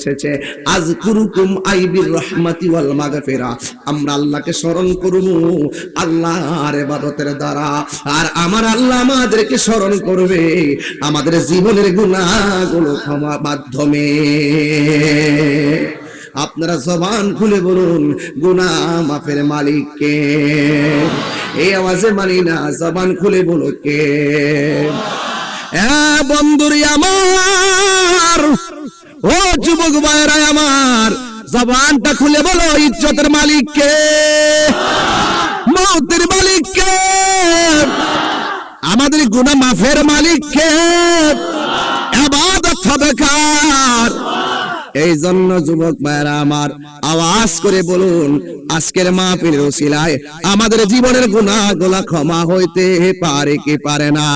এসেছে, আযকুরুকুম আইবির রাহমাতি ওয়াল মাগফিরা, আমরা আল্লাহকে স্মরণ করব আল্লাহর ইবাদতের দ্বারা, আর আমার আল্লাহ আমাদেরকে স্মরণ করবে আমাদের জীবনের গুনাহগুলো ক্ষমার মাধ্যমে। আপনারা জবান খুলে বলুন, গুনাহ মাফের মালিক কে? এই আওয়াজে মানি না, জবান খুলে বলো কে? বন্ধুরি আমার, ও যুবক ভাইরা আমার, জবানটা খুলে বলো, ইজ্জতের মালিক কে? মওতের মালিক কে? আমাদের গুনাহ মাফের মালিক কে? ইবাদত হবে কার? এই জন্য যুবক ভাইরা আমার, আওয়াজ করে বলুন, আজকের মাহফিলের ওসিলায় আমাদের জীবনের গুনাহগুলো ক্ষমা হইতে পারে কি পারে না?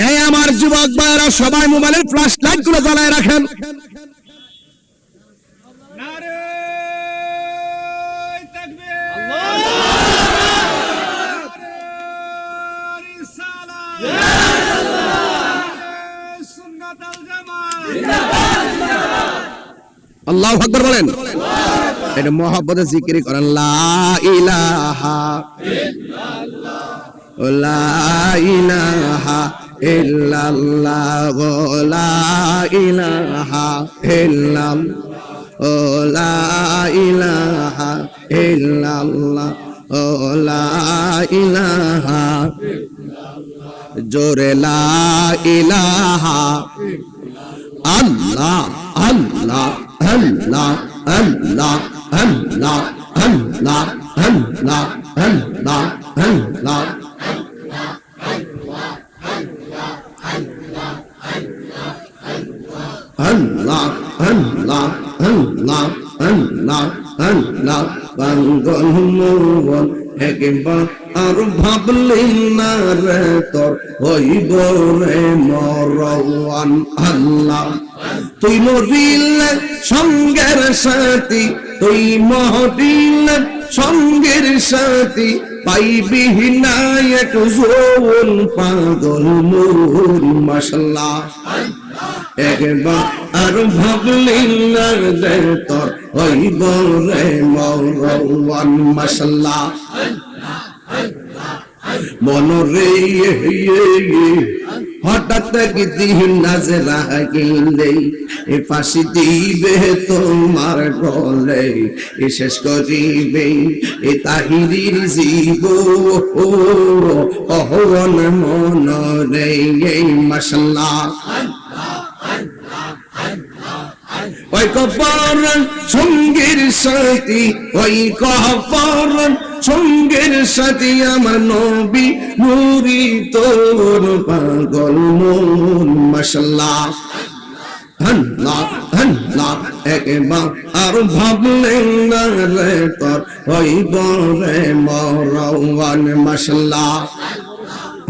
এই আমার যুবক ভাইরা সবাই মোবাইলের ফ্ল্যাশ লাইট গুলো জ্বালায় রাখেন। আল্লাহু আকবার বলেন। এটা মহব্বতে জিকির করেন, লা ইলাহা ইল্লাল্লাহ, লা ইলাহা ইল্লাল্লাহ, লা ইলাহা ইল্লাল্লাহ, লা ইলাহা ইল্লাল্লাহ, লা ইলাহা জোরে লা ইলাহা আল্লাহ আল্লাহ আল্লাহ আল্লাহ আল্লাহ আল্লাহ আল্লাহ আল্লাহ আল্লাহ আল্লাহ আল্লাহ আল্লাহ আল্লাহ আল্লাহ বাঙ্গল মোহন একবার আর ভাবলি না রে তোর হইব রে মরওয়ান। আল্লাহ তুই মরিলে সঙ্গের সাথী, তুই মরিলে সঙ্গের সাথী, পাইবি না এক যৌবন পাগল মোর। মাশাআল্লাহ একবার আর ভাবলি না রে তোর হইব রে মরওয়ান। মাশাআল্লাহ মনরে হঠাৎ দিন নাজরা গেলে এ ফাঁসি দিবে তোমার গলে, এ শেষ করিবে এ তাহিরির জীব অহরণ মনরে। মাশাআল্লাহ ওই কবর সঙ্গের সাথী, ওই কবর সঙ্গের সাথী, আমার নবী নুরি তোর পাগল মন। মাশাআল্লাহ আল্লাহ আল্লাহ একবার আর ভাবলেন না রে তোর হইব রে মরওয়ান। মাশাআল্লাহ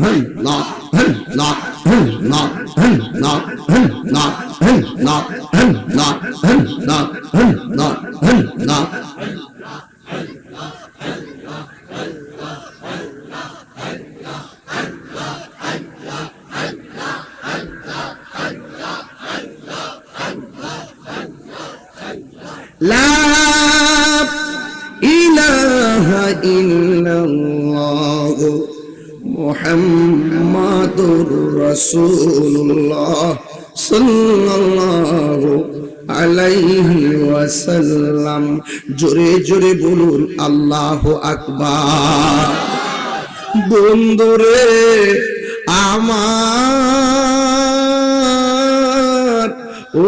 আল্লাহ আল্লাহ আল্লাহ আল্লাহ আল্লাহ আল্লাহ আল্লাহ আল্লাহ আল্লাহ আল্লাহ লা ইলাহা ইল্লাল্লাহ মুহাম্মাদুর রাসূলুল্লাহ সাল্লাল্লাহু আলাইহি ওয়াসাল্লাম। জোরে জোরে বলুন আল্লাহু আকবার। বন্ধুরে আমার, ও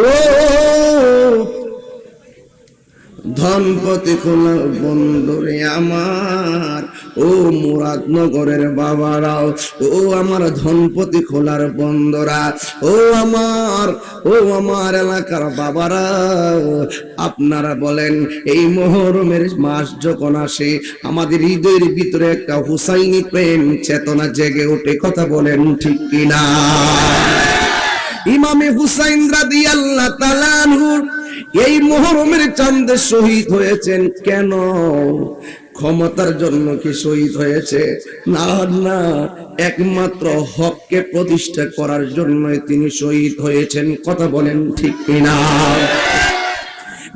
ধনপতি খোলার বন্ধুরে আমার, ও মুরাদনগরের বাবারাও, ও আমার ধনপতি খোলার বন্ধুরা, ও আমার এলাকার বাবারাও, আপনারা বলেন এই মুহররমের মাস যখন আসে আমাদের হৃদয়ের ভিতরে একটা হুসাইনি প্রেম চেতনা জেগে ওঠে। কথা বলেন ঠিক কিনা? ইমামে হুসাইন রাদিয়াল্লাহু তাআলা আনহু এই মুহররমের চাঁদে শহীদ হয়েছেন। কেন? ক্ষমতার জন্য কি শহীদ হয়েছে? না না, একমাত্র হককে প্রতিষ্ঠা করার জন্যই তিনি শহীদ হয়েছেন। কথা বলেন ঠিক কিনা?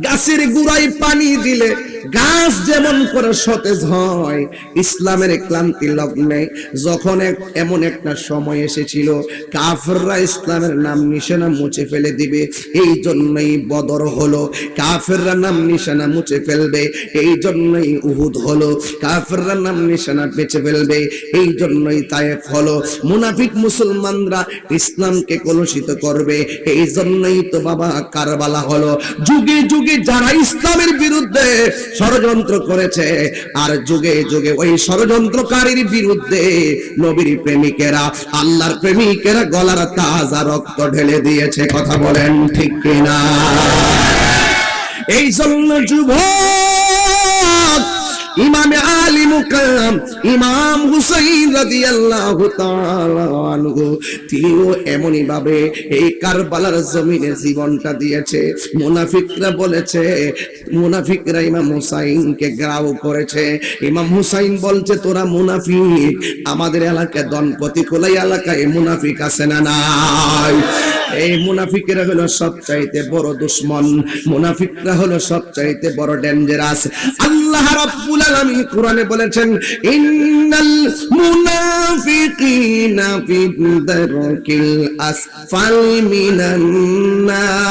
গাছের গোড়ায় পানি দিলে গাছ যেমন করে সতেজ হয়, ইসলামের ক্লান্তি লগ্নে যখন এমন একটা সময় এসেছিল কাফেররা ইসলামের নাম নিশানা মুছে ফেলে দিবে, এই জন্যই বদর হলো। কাফেররা নাম নিশানা মুছে ফেলবে, এই জন্যই উহুদ হলো। কাফেররা নাম নিশানা বেঁচে ফেলবে, এই জন্যই তায়েফ হলো। মুনাফিক মুসলমানরা ইসলামকে কলুষিত করবে, এই জন্যই তো বাবা কারবালা হলো। যুগে যুগে যারা ইসলামের বিরুদ্ধে ষড়যন্ত্র করেছে, আর যুগে যুগে ওই ষড়যন্ত্রকারীর বিরুদ্ধে নবীর প্রেমিকেরা, আল্লাহর প্রেমিকেরা গলার তাজা রক্ত ঢেলে দিয়েছে। কথা বলেন ঠিক কিনা? এই জন্য যুবক ইমামে আলী মুকাম ইমাম হুসাইন রাদিয়াল্লাহু তাআলা আনহু তিনিও এমনই ভাবে এই কারবালার জমিনে জীবনটা দিয়েছে। মুনাফিকরা বলেছে, মুনাফিকরা ইমাম হুসাইনকে গ্রাউ করেছে। ইমাম হুসাইন বলছে, তোরা মুনাফিক, আমাদের এলাকায় দনপতি খোলাই এলাকায় মুনাফিক আছে না নাই? এই মুনাফিকরা হলো সবচাইতে বড় দুশমন, মুনাফিকরা হলো সবচাইতে বড় ডেঞ্জারাস। আল্লাহ রাব্বুল আলামিন কোরআনে বলেছেন, ইন্নাল মুনাফিকিনা ফি দারকিল আসফালি মিনান নার।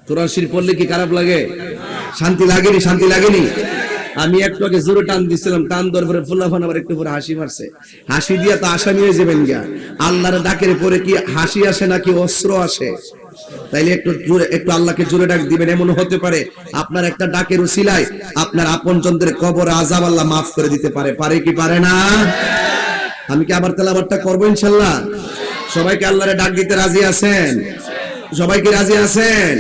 কোরআন শরীফ পড়লে কি খারাপ লাগে? শান্তি লাগেনি? শান্তি লাগেনি? আমি একটু আগে জোরে টান দিছিলাম, টান দেওয়ার পরে ফুলাফান আবার একটু পরে হাসি মারছে। হাসি দিয়া তো আশা নিয়ে যাবেন গা, আল্লাহর ডাকের পরে কি হাসি আসে নাকি অস্ত্র আসে? তাইলে একটু জোরে, একটু আল্লাহকে জোরে ডাক দিবেন। এমন হতে পারে আপনার একটা ডাকের উসিলায় আপনার আপনজনদের কবর আযাব আল্লাহ মাফ করে দিতে পারে। পারে কি পারে না? আমি কি আবার তেলাওয়াতটা করবো ইনশাআল্লাহ? সবাইকে আল্লাহরে ডাক দিতে রাজি আছেন? সবাইকে রাজি আছেন?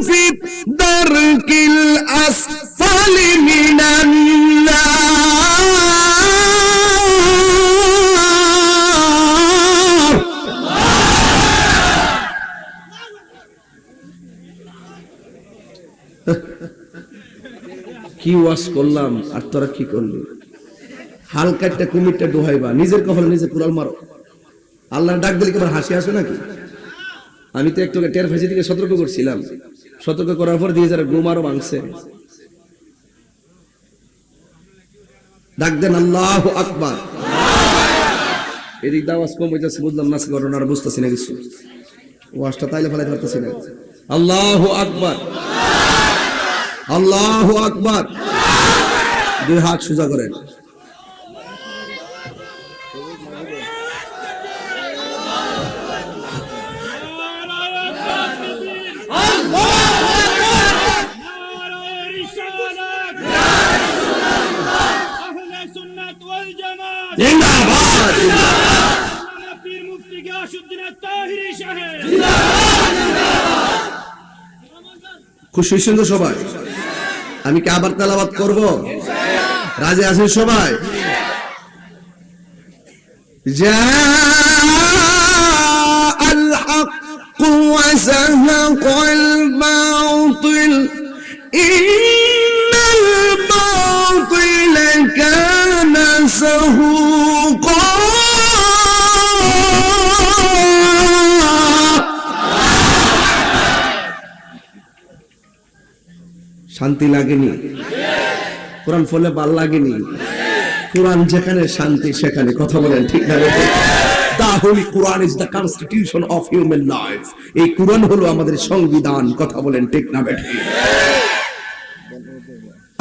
في الدرك الأسفل من النار। কি ওয়াজ করলাম আর তোরা কি করলি? হালকা একটা কুমিরটা ডুহাইবা, নিজের কপালে নিজে কুড়াল মারো। আল্লাহর ডাক দিলে কি আবার হাসি আসে নাকি? আমি তো একটু টের ফেসে দিকে সতর্ক করছিলাম, সতর্ক করার পর দিয়ে যারা গুমারও ভাঙছে। ডাক দেন আল্লাহু আকবার। এদিক আওয়াজ কম হইতেছে, বুঝলাম না ঘটনাটা, বুঝতেছি না কিছু, ওয়াজটা তাইলে ফেলাইতে পারতেছি না। আল্লাহু আকবার, আল্লাহু আকবার। দুই হাত সোজা করেন। খুশি হয়েছেন তো সবাই? আমি কি আবার তেলাওয়াত করব? রাজি আছেন সবাই? জাআল হাক্কু ওয়া যাহাকাল বাতিল ইন্নাল বাতিলা কানা যাহুকা। শান্তি লাগেনি? কোরআন পড়লে ভালো লাগেনি? কোরআন যেখানে শান্তি সেখানে। কথা বলেন ঠিক না? The Holy Quran is the constitution of human life. এই কোরআন হলো আমাদের সংবিধান। কথা বলেন ঠিক না বেঠিক?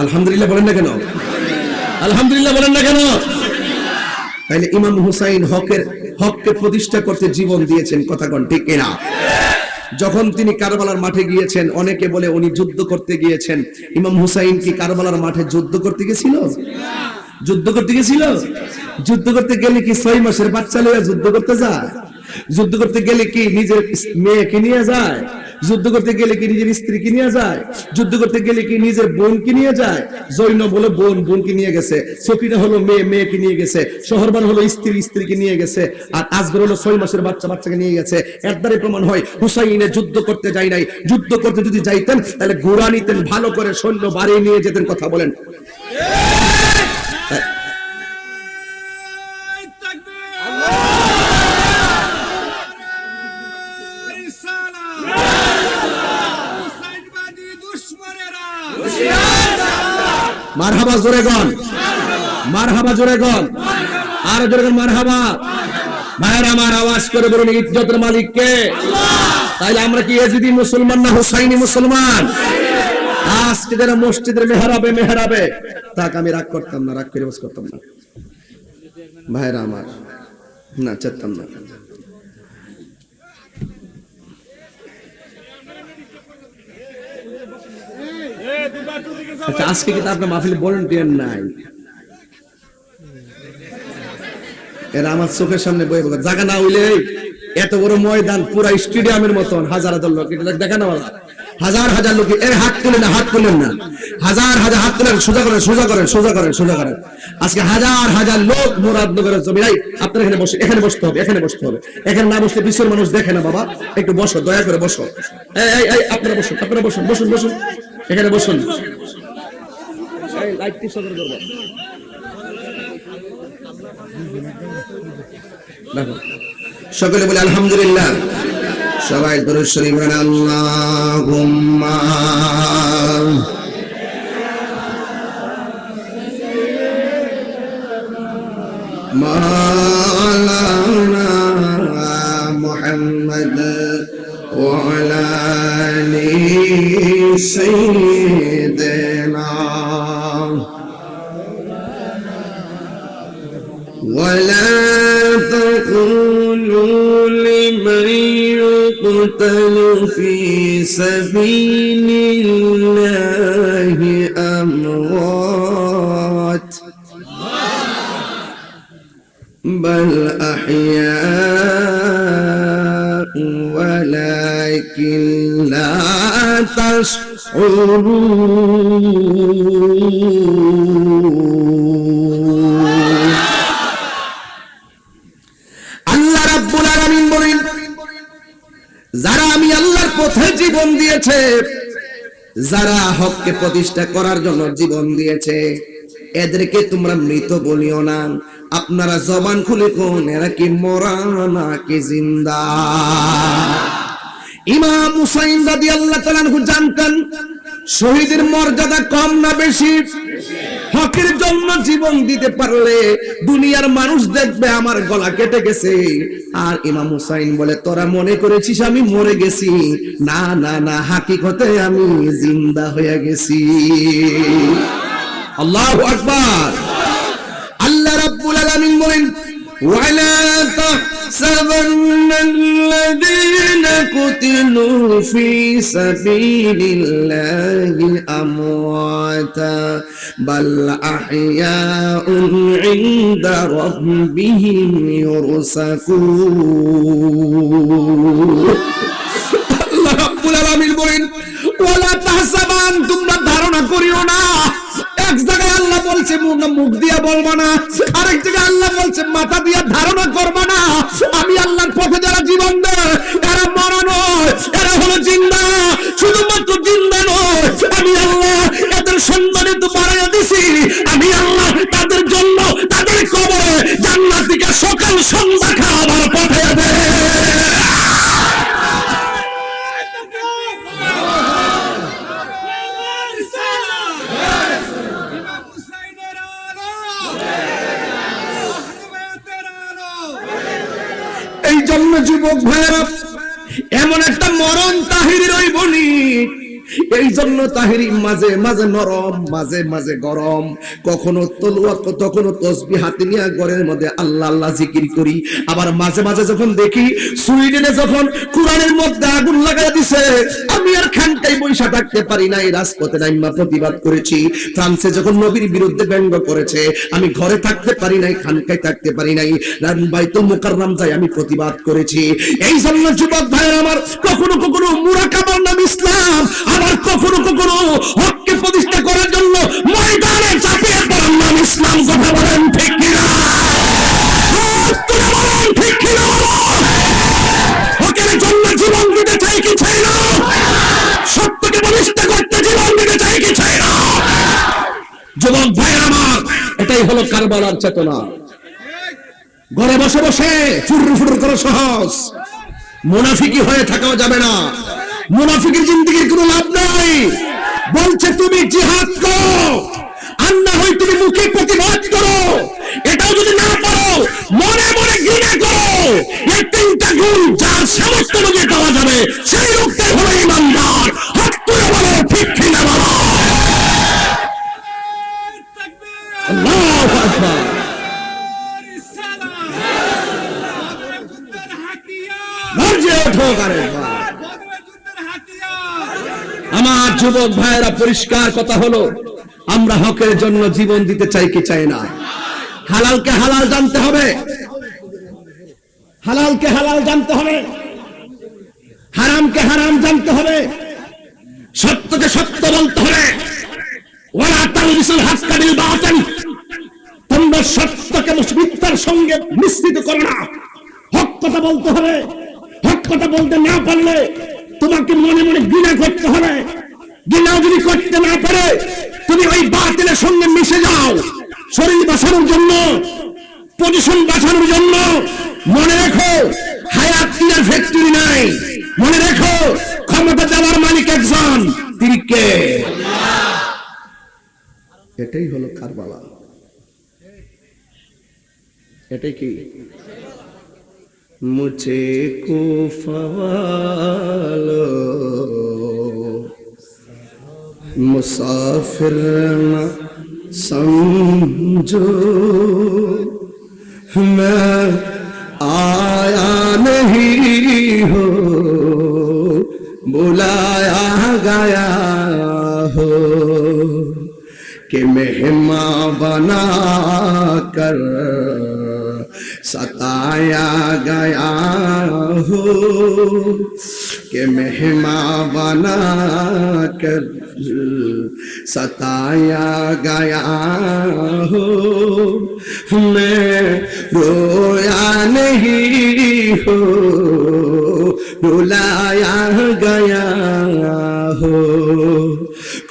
আলহামদুলিল্লাহ বলেন না কেন? আলহামদুলিল্লাহ বলেন না কেন? তাইলে ইমাম হুসাইন হককে প্রতিষ্ঠা করতে জীবন দিয়েছেন। কথা কোন ঠিক কিনা? যখন তিনি কারবালার মাঠে গিয়েছেন, অনেকে বলে উনি যুদ্ধ করতে গিয়েছেন। ইমাম হুসাইন কি কারবালার মাঠে যুদ্ধ করতে গেছিল? যুদ্ধ করতে গেছিল? যুদ্ধ করতে গেলে কি 6 মাসের বাচ্চা লইয়া যুদ্ধ করতে যায়? যুদ্ধ করতে গেলে কি নিজের মেয়েকে নিয়ে যায়? যুদ্ধ করতে গেলে কি নিজের স্ত্রীকে নিয়ে যায়? যুদ্ধ করতে গেলে কি নিজের বোনকে নিয়ে যায়? জৈনব হলো বোনকে নিয়ে গেছে, সকিনা হলো মেয়েকে নিয়ে গেছে, শহরবান হলো স্ত্রীকে নিয়ে গেছে, আর আজগর হলো 6 মাসের বাচ্চাকে নিয়ে গেছে। এর দ্বারা প্রমাণ হয় হুসাইনে যুদ্ধ করতে যায় নাই। যুদ্ধ করতে যদি যাইতেন তাহলে ঘোড়া নিতেন, ভালো করে সৈন্য বাড়িয়ে নিয়ে যেতেন। কথা বলেন। মারহাবা জোরে গন, মারহাবা জোরে গন, আর জোরে গন মারহাবা। ভাইরা আমার আওয়াজ করে বলুন ইজ্জতের মালিক কে? তাইলে আমরা কি ইয়াজিদি মুসলমান না হুসাইনি মুসলমান? আজকে যারা মসজিদের মেহরাবে তাক আমি রাগ করতাম না, রাগ করে বস করতাম না। ভাইরা আমার না চাইতাম না। আচ্ছা, আজকে কিন্তু আপনার মাহফিলে ভলান্টিয়ার নাই। এরা আমার চোখের সামনে বয়ে বলে জায়গা না হইলে এত বড় ময়দান পুরা স্টেডিয়ামের মতন হাজার হাজার লোক দেখা না, হাজার হাজার লোক হাত তুলেন না, হাত তুলেন না, হাজার হাজার হাত তুলেন, সোজা করেন, সোজা করেন, সোজা করেন, সোজা করেন। আজকে হাজার হাজার লোক মুরাদনগরের জমিনাই আপনার এখানে বসে, এখানে বসতে হবে, এখানে বসতে হবে। এখানে না বসলে বিশ্বের মানুষ দেখে না। বাবা একটু বসো, দয়া করে বসো। এই আপনারা বসুন, আপনারা বসুন, বসুন, বসুন, এখানে বসুন। লাইটটি সদর করবো, সকলে বলে আলহামদুলিল্লাহ। সবাই দরুদ শরীফ পড়েন। আল্লাহুম্মা মাওলানা মুহাম্মদ ওয়া আলা আলি সাইয়্যিদিনা ولا تقولوا لمن يقتل في سبيل الله أموات بل أحياء ولكن لا تشعرون। যারা আমি আল্লাহর পথে জীবন দিয়েছে, যারা হককে প্রতিষ্ঠা করার জন্য জীবন দিয়েছে, এদেরকে তোমরা মৃত বলিও না। আপনারা জবান খুলে কোন এরা কি মরা নাকি জিন্দা? ইমাম হুসাইন রাদিয়াল্লাহু তাআলা আনহু জানতেন শহীদের মর্যাদা কম না বেশি। হকের জন্য জীবন দিতে পারলে দুনিয়ার মানুষ দেখবে আমার গলা কেটে গেছে। আর ইমাম হুসাইন বলে তোরা মনে করেছিস আমি মরে গেছি? না না না, হাকিকতে আমি জিন্দা হয়ে গেছি। আল্লাহু আকবার। আল্লাহ রাব্বুল আলামিন বলেন ওয়ালা তাহসাবান্নাল্লাযীনা কুতিলু ফী সাবীলিল্লাহি আমওয়াতা বাল আহইয়াউন ইনদা রাব্বিহিম ইউরসাকুন। আল্লাহ রাব্বুল আলামিন বলেন ওয়ালা তাহসাবান, তোমরা ধারণা করিও না। এক জায়গায় আল্লাহ বলছে মুখ দিয়া বলবা না, আরেক জায়গায় আল্লাহ বলছে মাথা দিয়া ধারণা করবা না। আমি আল্লাহর পথে যারা জীবন দেয় এরা মরা নয়, এরা হলো জিন্দা। শুধুমাত্র জিন্দা নয়, আমি আল্লাহ এদের সম্মানে তো বাড়াইয়া দিছি। আমি আল্লাহ তাদের জন্য তাদের কবরে জান্নাত থেকে সকাল সন্ধ্যা খাবার পাঠিয়ে দেয়। এই জন্য যুবক ভাইয়েরা, এমন একটা মরণ তাহির রইবনি এই জন্য তাহেরি মাঝে মাঝে নরম, মাঝে মাঝে গরম, কখনো তলোয়ার কখনো তসবিহ হাতে নিয়ে ঘরের মধ্যে আল্লাহ আল্লাহ জিকির করি। আবার মাঝে মাঝে যখন দেখি সুইডেনে যখন কোরআনের মধ্যে আগুন লাগাই দিছে, আমি আর খানকায় বৈশা থাকতে পারি নাই, রাজপথে নাইমা প্রতিবাদ করেছি। ফ্রান্সে যখন নবীর বিরুদ্ধে ব্যঙ্গ করেছে, আমি ঘরে থাকতে পারি নাই, খানকায় থাকতে পারি নাই, বাইতুল মুকাররম যাই আমি প্রতিবাদ করেছি। এই জন্য যুবক ভাইয়ের আমার, কখনো কখনো মুরাকাবার নাম ইসলাম, আবার কখনো কখনো হককে প্রতিষ্ঠা করার জন্য ময়দানে ঝাঁপিয়ে পড়ার নাম ইসলাম। কথা বলেন ঠিক কিনা? ঠিক কিনা? হকের জন্য জীবন দিতে চাই কি চাই না? সত্যকে প্রতিষ্ঠা করতে জীবন দিতে চাই কি চাই না? যুবক ভাইয়ের আমার, এটাই হলো কারবালার চেতনা। ঘরে বসে বসে ফুরু ফুরু করা সহজ, মুনাফিকি হয়ে থাকাও যাবে না। মুনাফিকের জিন্দেগির কোনো লাভ নাই। বলছে তুমি জিহাদ করো, আর না হয় তুমি মুখে প্রতিবাদ করো। এটাও যদি না পারো, মনে মনে ঘৃণা করো। এই তিনটা গুণ যার সামর্থ্য অনুযায়ী পাওয়া যাবে, সেই লোকটাই হলো ইমানদার। হাত তুলে বলো ঠিক কিনা বলো। আল্লাহু আকবার। আমার যুবক ভাইয়েরা, পরিষ্কার কথা হলো, আমরা হকের জন্য জীবন দিতে চাই কি চাই না? হালালকে হালাল জানতে হবে, হালালকে হালাল জানতে হবে, হারামকে হারাম জানতে হবে, সত্যকে সত্য বলতে হবে। ওয়ালা তালবিসুল হাক্কা বিল বাতিল, তোমরা সত্যকে মিথ্যার সঙ্গে মিশ্রিত করো না। হক কথা বলতে হবে। হক কথা বলতে না পারলে তোমাকে মনে মনে ঘৃণা করতে হবে। ঘৃণা যদি করতে না পারে, তুমি ওই বাতিলের সঙ্গে মিশে যাও, শরীর বাঁচানোর জন্য, পজিশন বাঁচানোর জন্য। মনে রেখো, হায়াত টিয়ার ফ্যাক্টরি নাই। মনে রেখো, ক্ষমতা দেওয়ার মালিক একজন, তিনি কে? এটাই হলো কারবালা। এটাই কি? মুঝে কো ফওয়ালো মুসাফির না समझो, मैं आया नहीं हो, बुलाया गया हो, कि मेहमान बना कर सताया गया हो, कि मेहमान बना कर सताया गया हो। मैं रोया नहीं हो, रुलाया गया हो।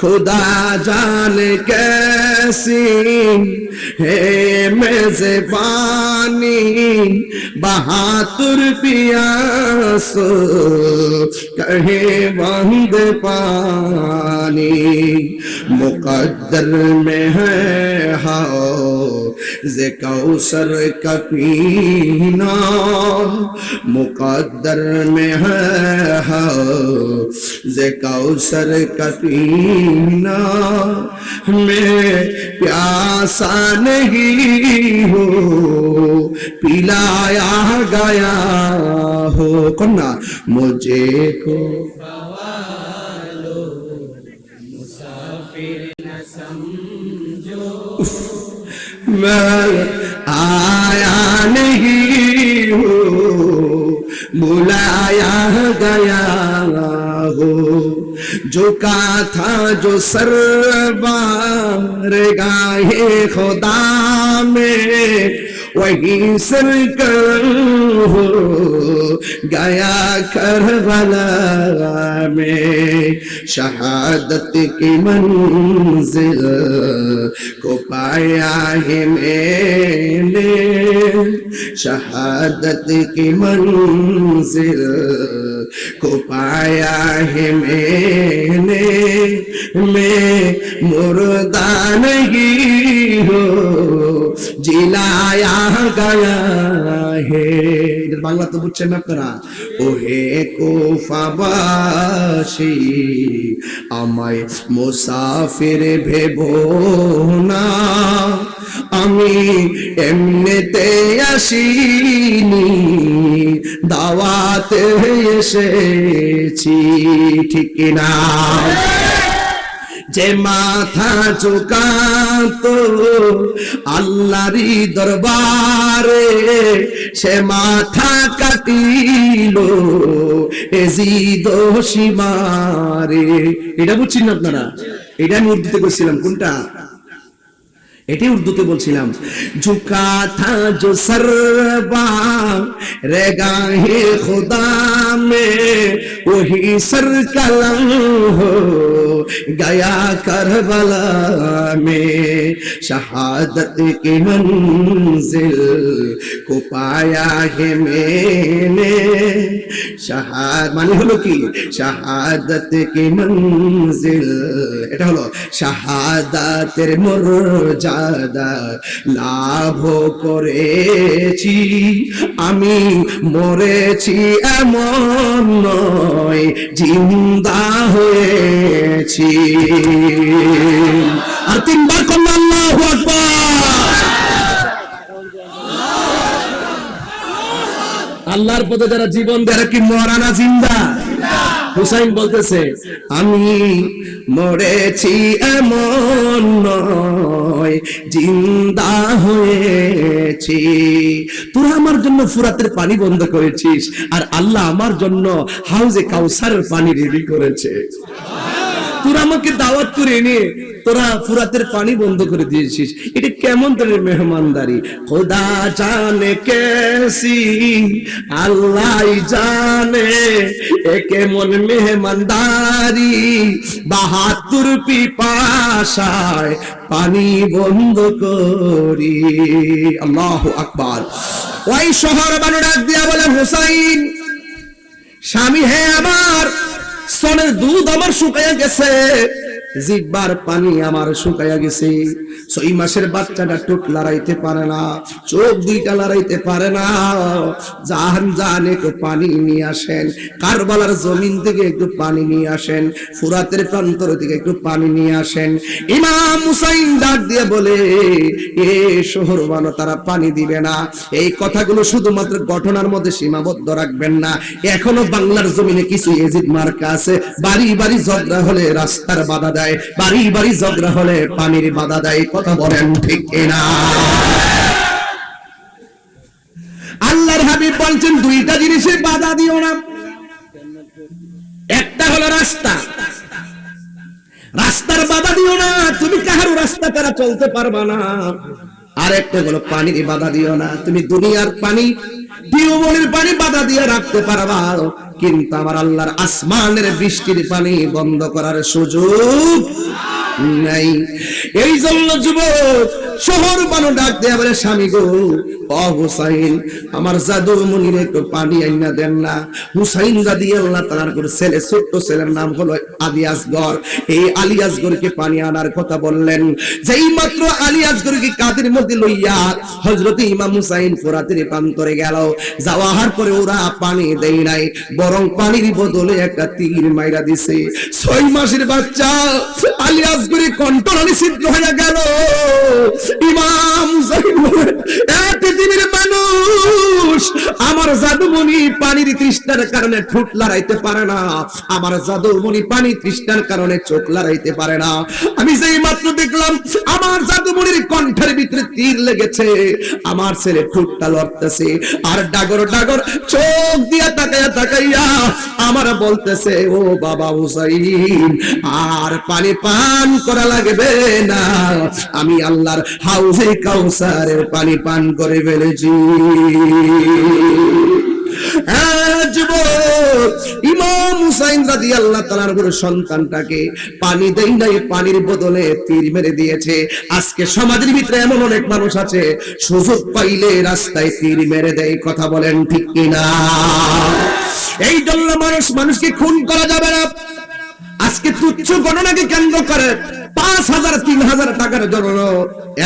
खुदा जाने कैसी है मेज़बानी, बहादुर पियास कहे बंद पानी। मुकद्दर में है हौज़ कौसर का पीना, मुकद्दर में है हौज़ कौसर का पीना। मैं प्यासा नहीं हो, पिलाया गया हो। कन्ना मुझे को मैं आया नहीं हो, बुलाया गया हो। झुका था जो सरबार गाहे खुदा में, वही सर कर हो गया करबला में। शहादत की मंजिल को पाया है मैंने, शहादत की मंजिल को पाया है मैंने। मैं मुर्दा नहीं हो, जिलाया गया है। বাংলা তো বুঝছেন না আপনারা। ও হে কুফাবাসী আমায় মুসাফির ভেবো না, আমি এমনিতে আসিনি, দাওয়াতে এসেছি, ঠিক কিনা? যে মাথা ঝুঁকাতো আল্লাহরই দরবারে, সে মাথা কাটিল এজিদ সীমারে। এটা বুঝছেন না আপনারা? এটা আমি উর্দুতে বলছিলাম। কোনটা? এটাই উর্দুতে বলছিলাম। ঝুঁকা থা জো সরবা রেগাহে খুদা মে ওহি সর কলম হো গয়া করবলা মে, শাহাদত কি মঞ্জিল কো পায়া হে মেনে। শাহাদ মানে হলো কি? শাহাদত কি মঞ্জিল, এটা হলো শাহাদাতের মর্যাদা লাভ করেছি, আমি মরেছি এমন নয়, জিন্দা হয়েছি। আর তিনবার কন্যা আল্লাহু আকবার। আল্লাহর পথে যারা জীবন দেয় কি মরা না জিন্দা? হুসাইন বলতেছে আমি মরেছি এমন নয়, জিন্দা হয়েছি। তোরা আমার জন্য ফুরাতের পানি বন্ধ করেছিস, আর আল্লাহ আমার জন্য হাউজে কাউসারের পানি রেডি করেছে। তোরা আমাকে দাওয়াত করে এনে তোরা ফুরাতের পানি বন্ধ করে দিয়েছিস, এটা কেমন তোর মেহমানদারি? খোদা জানে কেসি আল্লাহ জানে এ কেমন মেহমানদারি, ৭২ পিপাসায় পানি বন্ধ করি। আল্লাহু আকবার। ওই শহর বানু ডাক দিয়া বলে হুসাইন স্বামী হে আমার, স্তনের দুধ আমার শুকাইয়া গেছে, জিহ্বার পানি আমার শুকাইয়া গেছে, ৬ মাসের বাচ্চাটা টুক লড়াইতে পারে না, চোখ দুইটা লড়াইতে পারে না। জান একটু পানি নিয়ে আসেন, কারবালার জমিন থেকে একটু পানি নিয়ে আসেন, ফুরাতের প্রান্তর থেকে একটু পানি নিয়ে আসেন। ইমাম হুসাইন ডাক দিয়ে বলে এ শহর বানো তারা পানি দিবে না। এই কথাগুলো শুধুমাত্র ঘটনার মধ্যে সীমাবদ্ধ রাখবেন না। এখনো বাংলার জমিনে কিছু এজিদ মার্কা আছে, বাড়ি বাড়ি ঝগড়া হলে রাস্তার বাধা দেয়, বাড়ি বাড়ি ঝগড়া হলে পানির বাধা দেয়। কথা বলেন ঠিক কিনা? আল্লাহর হাবিব বলছেন দুইটা জিনিসে বাধা দিও না। একটা হলো রাস্তা, রাস্তার বাধা দিও না, তুমি কাহারও রাস্তা তারা চলতে পারবা না। আর একটা হলো পানির বাধা দিও না, তুমি দুনিয়ার পানি টিউবওয়েলের পানি বাধা দিয়ে রাখতে পারবা, কিন্তু আমার আল্লাহর আসমানের বৃষ্টির পানি বন্ধ করার সুযোগ নাই। এই জন্য যুবক শহর বানো ডাক দেয়া বলে স্বামী গো ও হুসাইন আমার জাদু মনির একটু পানি আইনা দেন না। হুসাইন রাদিয়াল্লাহু তাআলার ছেলে, ছোট্ট ছেলের নাম হলো আলী আসগর। এই আলী আসগরকে পানি আনার কথা বললেন। যেই মাত্র আলী আসগরকে কাঁধের মধ্যে লইয়া হযরত ইমাম হুসাইন ফুরাতের প্রান্তরে গেল, যাওয়ার পরে ওরা পানি দেয় নাই, বরং পানির বদলে একটা তীর মাইরা দিছে। ৬ মাসের বাচ্চা আলী আসগরের কণ্ঠনালী ছিদ্র হয়ে গেল। ইমাম হুসাইন বলে পৃথিবীর মানুষ আমার জাদুমণি পানির তৃষ্ণার কারণে ঠোঁট লড়াইতে পারে না, আমার জাদুমণি পানি তৃষ্ণার কারণে চোখ লড়াইতে পারে না। আমি যেই মাত্র দেখলাম আমার জাদুমণির কণ্ঠের ভিতরে তীর লেগেছে, আমার ছেলে ঠোঁটটা লড়তেছে, আর ডাগর ডাগর চোখ দিয়া তাকাইয়া তাকাইয়া আমার বলতেছে ও বাবা হুসাইন আর পানি পান করা লাগবে না, আমি আল্লাহর হাউজে কাউসারের পানি পান করে ফেলেছি। ইমাম হুসাইন রাদিয়াল্লাহু তাআলার বড় সন্তানটাকে পানি দেই নাই, পানির বদলে তীর মেরে দিয়েছে। আজকে সমাজের ভিতরে এমন অনেক মানুষ আছে সুযোগ পাইলে রাস্তায় তীর মেরে দেয়। কথা বলেন ঠিক কিনা? এই জন্য মানুষকে খুন করা যাবে না। আজকে তুচ্ছ গণনাকে কেন্দ্র করে 5,000 3,000 টাকার জন্য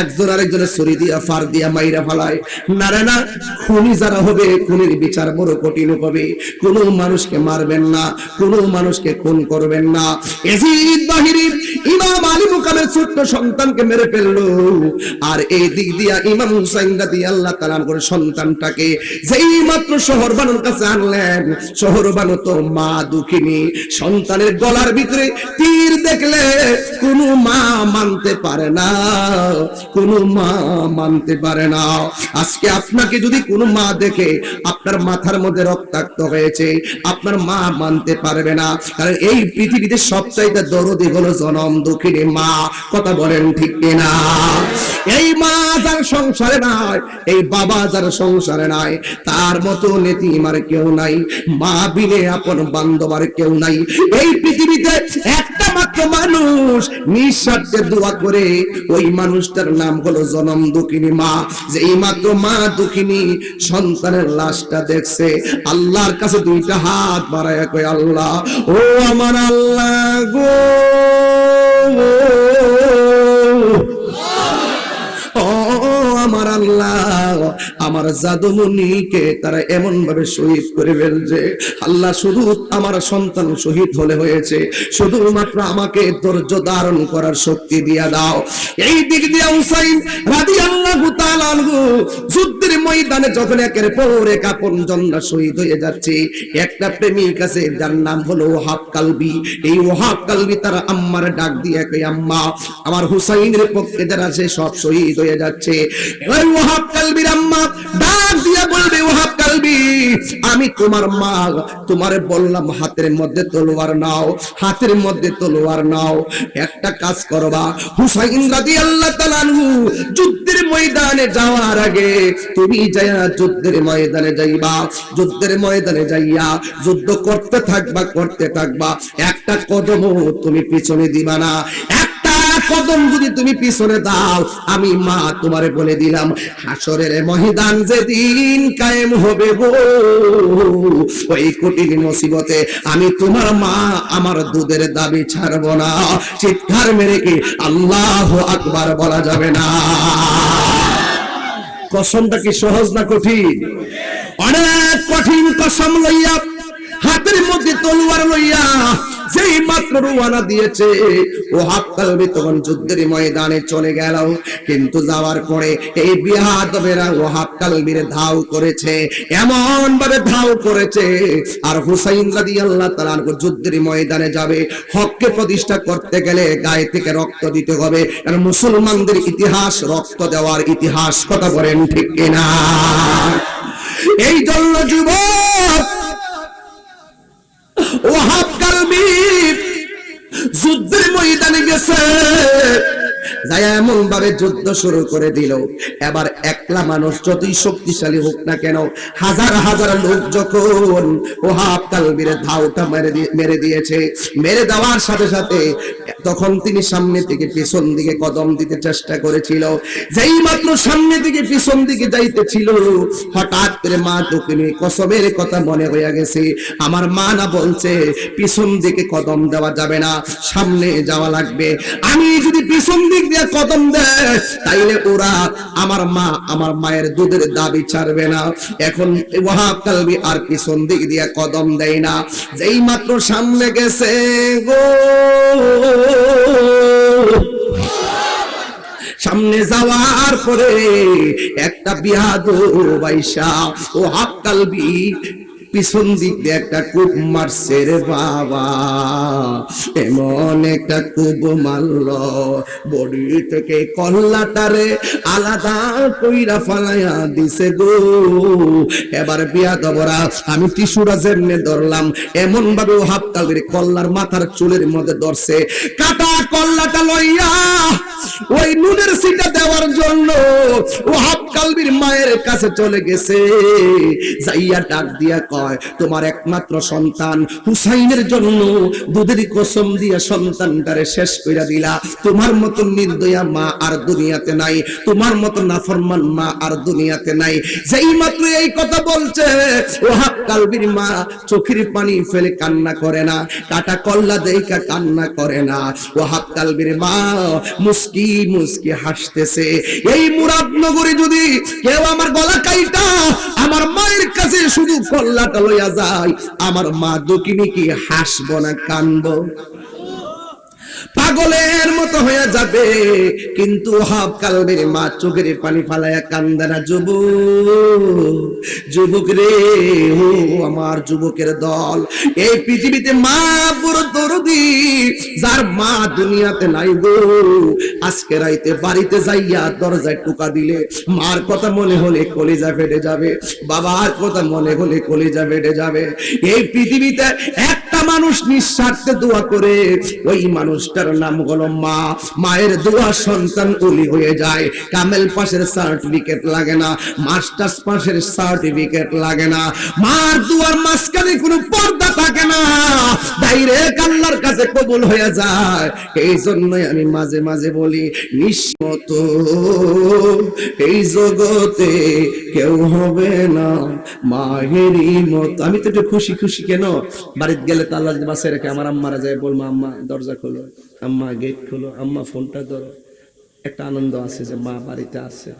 একজন আরেকজনের ছুরি দিয়া ফার দিয়া মাইরা ফেলায়। না রে না, খুনি যারা হবে খুনির বিচার বড় কঠিন হবে। কোন মানুষকে মারবেন না, কোন মানুষকে খুন করবেন না। এজিদ বাহিনীর ইমাম আলী মুকামের ছোট্ট সন্তানকে মেরে ফেললো, আর এই দিক দিয়া ইমাম হুসাইন রাদিয়াল্লাহু তাআলা করে সন্তানটাকে যেই মাত্র শহর বানুর কাছে আনলেন, শহর বানু তো মা দুঃখিনী, সন্তানের গলার ভিতরে তীর দেখলে কোনো মা মানতে পারে না, কোনো মা মানতে পারে না। আজকে আপনাকে যদি কোনো মা দেখে আপনার মাথার মধ্যে রক্তাক্ত হয়েছে, আপনার মা মানতে পারবে না, কারণ এই পৃথিবীতে সবচাইতে দরদি হলো জনম দুঃখিনী মা। কথা বলেন ঠিক কিনা? এই মা যার সংসারে নাই, এই বাবা যার সংসারে নাই, তার মতো নেতিম আর কেউ নাই, মা বিনে আপন বান্ধব আর কেউ নাই। এই পৃথিবীতে একটা মাত্র মানুষ নিঃস্বার্থে দোয়া করে, ওই মানুষটার নাম হলো জনম দুঃখিনী মা। যে এই মাত্র মা দুঃখিনী সন্তানের লাশটা দেখছে, আল্লাহর কাছে দুইটা হাত বাড়ায় কয়, আল্লাহ, ও আমার আল্লাহ গো, আমার আল্লাহ, আমার জাদুমণিকে তারা এমন ভাবে শহীদ করে ফেলছে। আল্লাহ, শুধু আমার সন্তান শহীদ হলে হয়েছে, শুধুমাত্র আমাকে ধৈর্য ধারণ করার শক্তি দিয়া দাও। এই দিক দিয়ে হুসাইন রাদিয়াল্লাহু তাআলা আনহু যুদ্ধের ময়দানে যখন একের পর এক আপনজনরা শহীদ হয়ে যাচ্ছে, একটা প্রেমিক আছে যার নাম হলো ওহাব কালবি। এই ওহাব কালবি তার আম্মার ডাক দিয়ে কই, আম্মা, আমার হুসাইনের পক্ষে যারা আছে সব শহীদ হয়ে যাচ্ছে। ওই ওহাব কালবির আম্মা ডাক দিয়ে বলবে, ওহাব কালবি, আমি তোমার মা, তোমারে বললাম হাতের মধ্যে তলোয়ার নাও, হাতের মধ্যে তলোয়ার নাও, একটা কাজ করবা, হুসাইন রাদিয়াল্লাহু তাআলা আনহু যুদ্ধের ময়দানে যাওয়ার আগে তুমি যায়া যুদ্ধের ময়দানে যাইবা, যুদ্ধের ময়দানে যাইয়া যুদ্ধ করতে থাকবা, করতে থাকবা, একটা কদমও তুমি পিছনে দিবা না। একটা কদম যদি তুমি পিছনে দাও, আমি মা তোমারে বলে দিলাম, হাসরের ময়দান যেদিন কায়েম হবে গো, ওই কঠিন মুসিবতে আমি তোমার মা আমার দুধের দাবি ছাড়ব না। চিৎকার মেরে কি আল্লাহু আকবার বলা যাবে না? কসমটা কি সহজ না কঠিন? অনেক কঠিন কসম লইয়া, হাতের মধ্যে তলোয়ার লইয়া যেই মাত্র রওনা দিয়েছে, ওহাব কালবি তখন যুদ্ধের ময়দানে চলে গেল। কিন্তু যাওয়ার পরে এই বিহাদবেরা ওহাব কালবির ধাও করেছে, এমন ভাবে ধাও করেছে, আর হুসাইন রাদিয়াল্লাহু তাআলা যুদ্ধের ময়দানে যাবে, হককে প্রতিষ্ঠা করতে গেলে গায়ে থেকে রক্ত দিতে হবে, কারণ মুসলমানদের ইতিহাস রক্ত দেওয়ার ইতিহাস। কথা বলেন ঠিক কিনা? এই জন্য যুবক ওহাব কালবি যুদ্ধের ময়দানে গেছে, যাই এমন ভাবে যুদ্ধ শুরু করে দিল। এবার একলা মানুষ যতই শক্তিশালী হোক না কেন, হাজার হাজার লোক যখন ওহাব কালবির ধাওটা মেরে দিয়েছে, মেরে দেওয়ার সাথে সাথে তখন তিনি সামনে থেকে পিছন দিকে কদম দিতে চেষ্টা করেছিল। যেই মাত্র সামনে থেকে পিছন দিকে যাইতেছিল, হঠাৎ করে মা দুঃখিনী কসমের কথা মনে হয়ে গেছে। আমার মা না বলছে পিছন দিকে কদম দেওয়া যাবে না, সামনে যাওয়া লাগবে। আমি যদি পিছন দিক দিয়ে কদম দেয়, তাইলে ওরা আমার মা, আমার মায়ের দুধের দাবি ছাড়বে না। এখন ওহাব কালবি আর পিছন দিক দিয়ে কদম দেয় না। যেই মাত্র সামনে গেছে গো, সামনে যাওয়ার পরে একটা বিয়াদব বাইশা ওহাব কালবি পিছন দিক দিয়ে একটা কূপ মারছে রে বাবা, এমন একটা কূপ মারল, বডি থেকে কল্লাটারে আলাদা কইরা ফালাইয়া দিছে গো। এবার বিয়াদবরা, আমি টিস্যুটা যেমনে ধরলাম, এমন ভাবে ওহাব কালবির কল্লার মাথার চুলের মধ্যে ধরছে, কাটা কল্লাটা লইয়া ওই নুনের সিটা দেওয়ার জন্য ওহাব কালবির মায়ের কাছে চলে গেছে। যাইয়া ডাক দিয়া নয়, তোমার একমাত্র সন্তান হুসাইনের জন্য দুধের কসম দিয়া সন্তানটারে শেষ কইরা দিলা। তোমার মতো নির্দয়া মা আর দুনিয়াতে নাই, তোমার মতো নাফরমান মা আর দুনিয়াতে নাই। যেই মাত্র এই কথা বলছে, ওহাব কালবির মা চোখের পানি ফেলে কান্না করে না, কাটা কল্লা দেইকা কান্না করে না। ওহাব কালবির মা মুস্কি মুস্কি হাসতেছে। এই মুরাদনগরে যদি কেউ আমার গলা কাইটা আমার মায়ের কাছে শুধু কল্লাটা লইয়া যায়, আমার মা দকিনি কি হাসবো না কানবো? পাগলের মতো হয়ে যাবে। কিন্তু ওহাব কালবির মা চোখের পানি ফালাইয়া কান্দে না। যুবক রে, ও আমার যুবকের দল, এই পৃথিবীতে মা বড় দরদি, যার মা দুনিয়াতে নাই গো, আজকে রাইতে বাড়িতে যাইয়া দরজায় টোকা দিলে মার কথা মনে হলে কলিজা ফেটে যাবে, বাবার কথা মনে হলে কলিজা ফেটে যাবে। এই পৃথিবীতে একটা মানুষ নিঃস্বার্থে দোয়া করে, ওই মানুষটার নাম হলো মা। মায়ের দোয়া সন্তান ওলি হয়ে যায়। কামেল পাশের সার্টিফিকেট লাগে না, মাস্টার্স পাশের সার্টিফিকেট লাগে না, মার দোয়ার মাঝখানে কোনো পর্দা থাকে না, ডাইরেক্ট আল্লাহর কাছে কবুল হয়ে যায়। এই জন্যই আমি মাঝে মাঝে বলি, নিঃস্বত এই জগতে কেউ হবে না মায়েরই মত। আমি তো একটু খুশি খুশি কেন, বাড়িতে গেলে তো আল্লাহ বাসে রেখে আমার আম্মারা যায় বলবো, আম্মা দরজা খোলো, আম্মা গেট খোলো, আম্মা ফোনটা ধরো। একটা আনন্দ আছে যে মা বাড়িতে আছে।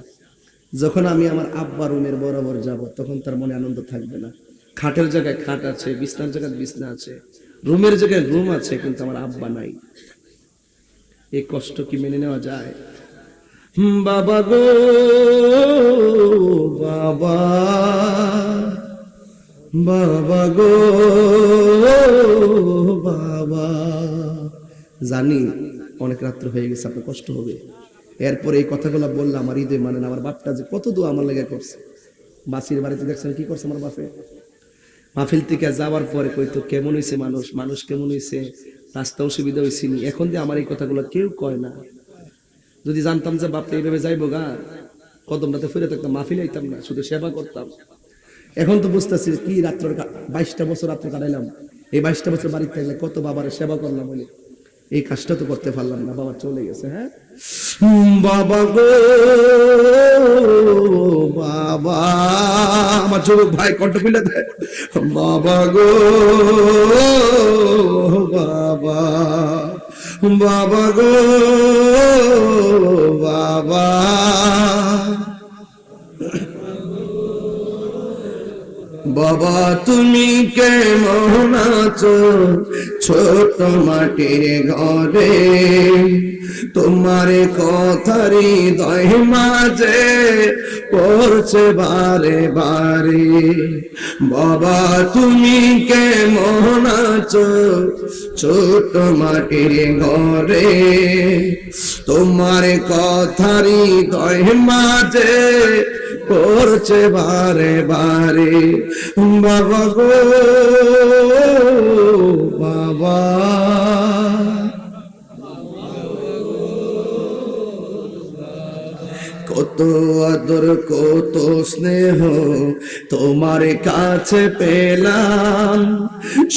যখন আমি আমার আব্বা রুমের বরাবর যাব, তখন তার মনে আনন্দ থাকবে না। খাটের জায়গায় খাট আছে, বিছনার জায়গায় বিছনা আছে, রুমের জায়গায় রুম আছে, কিন্তু আমার আব্বা নাই। এই কষ্ট কি মেনে নেওয়া যায়? বাবা গো বাবা, বাবা গো বাবা। জানি অনেক রাত্র হয়ে গেছে, আপনার কষ্ট হবে। এরপরে এই কথাগুলো বললাম, আমার হৃদয় মানে না। আমার বাপটা যে কত দোয়া আমার লেগে করছে। বাসির বাড়িতে দেখছেন কি করছে আমার বাপে? মাহফিল থেকে যাওয়ার পরে কইতো কেমন হয়েছে মানুষ, মানুষ কেমন হয়েছে, রাস্তা অসুবিধা হয়েছে। এখন যে আমার এই কথাগুলো কেউ কয় না। যদি জানতাম যে বাপটা এইভাবে যাইবো গা, কদমটাতে ফিরে থাকতাম, মাহফিল আইতাম না, শুধু সেবা করতাম। এখন তো বুঝতেছি কি রাত্র 22টা বছর রাত্র কাটাইলাম। এই 22টা বছর বাড়িতে থাকলে কত বাবার সেবা করলাম বলে এই কাজটা তো করতে পারলাম না। বাবা চলে গেছে। হ্যাঁ বাবা গো বাবা, আমার যুবক ভাই কণ্ঠ খুলে দেয়, বাবা গো বাবা, বাবা গো বাবা। বাবা তুমি কেমন আছো ছোট মাটির ঘরে, তোমার কথারি হৃদয় মাঝে পড়ছে বারে বারে। বাবা তুমি কেমন আছো ছোট মাটির ঘরে, তোমার কথারি হৃদয় মাঝে পড়ছে বারে বারে। বাবা গো বাবা, কত আদর কত স্নেহ তোমার কাছে পেলাম,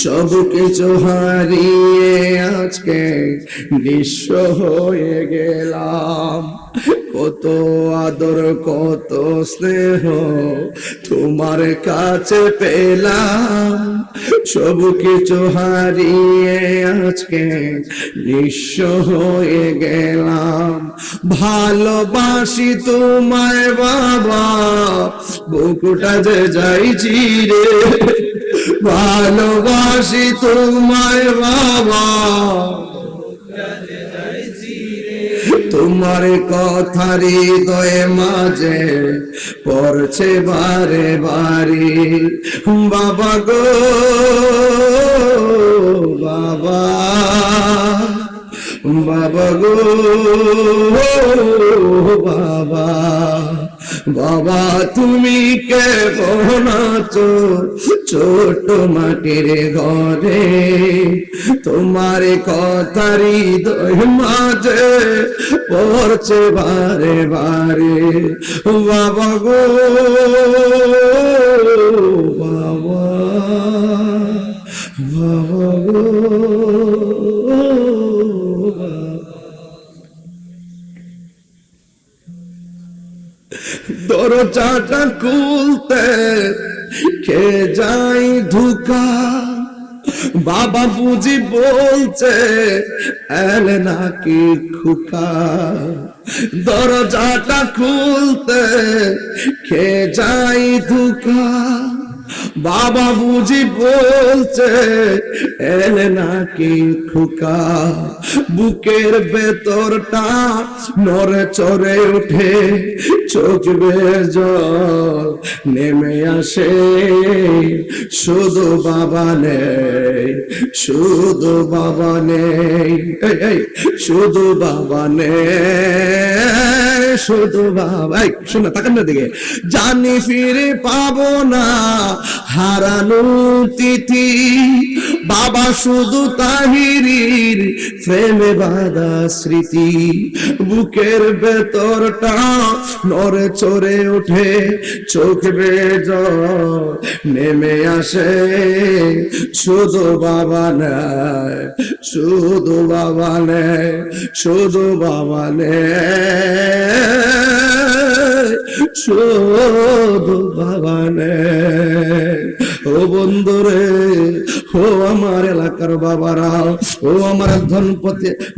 সব কিছু হারিয়ে আজকে নিঃস্ব হয়ে গেলাম। কত আদর কত স্নেহ তোমার কাছে পেলাম, সব কিছু হারিয়ে আজকে নিঃস্ব হয়ে গেলাম। ভালোবাসি তোমায় বাবা, বুকুটা যে যাইছি রে, ভালোবাসি তোমায় বাবা, তোমার কথা হৃদয়ে মাঝে পড়ছে বারে বারে। বাবা গো বাবা, বাবা গো বাবা, বাবা তুমি কেমন আছো ছোট মাটির ঘরে, তোমার কথার হৃদয় মাঝে পড়ছে বারে বারে। বাবা গো বাবা। দরজাটা খুলতে কে যাই ধোকা, বাবা বুঝি বলছে এলে নাকি খোকা। দরজাটা খুলতে কে যাই ধোকা, বাবা বুঝি বলছে এলে নাকি খোকা। বুকের ভেতরটা নড়ে চড়ে ওঠে, চোখ বেয়ে জল নেমে আসে। শুধু বাবা নেই, শুধু বাবা নেই, শুধু বাবা নেই, শুধু বাবা। শোনা তাকান না দিকে, জানি ফিরে পাবো না হারানো তিথি, বাবা শুধু তাহিরির প্রেমে বাঁধা স্মৃতি। বুকের ভেতরটা নড়ে চড়ে ওঠে, চোখ বেয়ে জল নেমে আসে। শুধু বাবা নেই, শুধু বাবা নেই, শুধু বাবা নেই, শুধু বাবা নেই। ও বন্ধুরে, ও আমার এলাকার বাবারা, ও আমার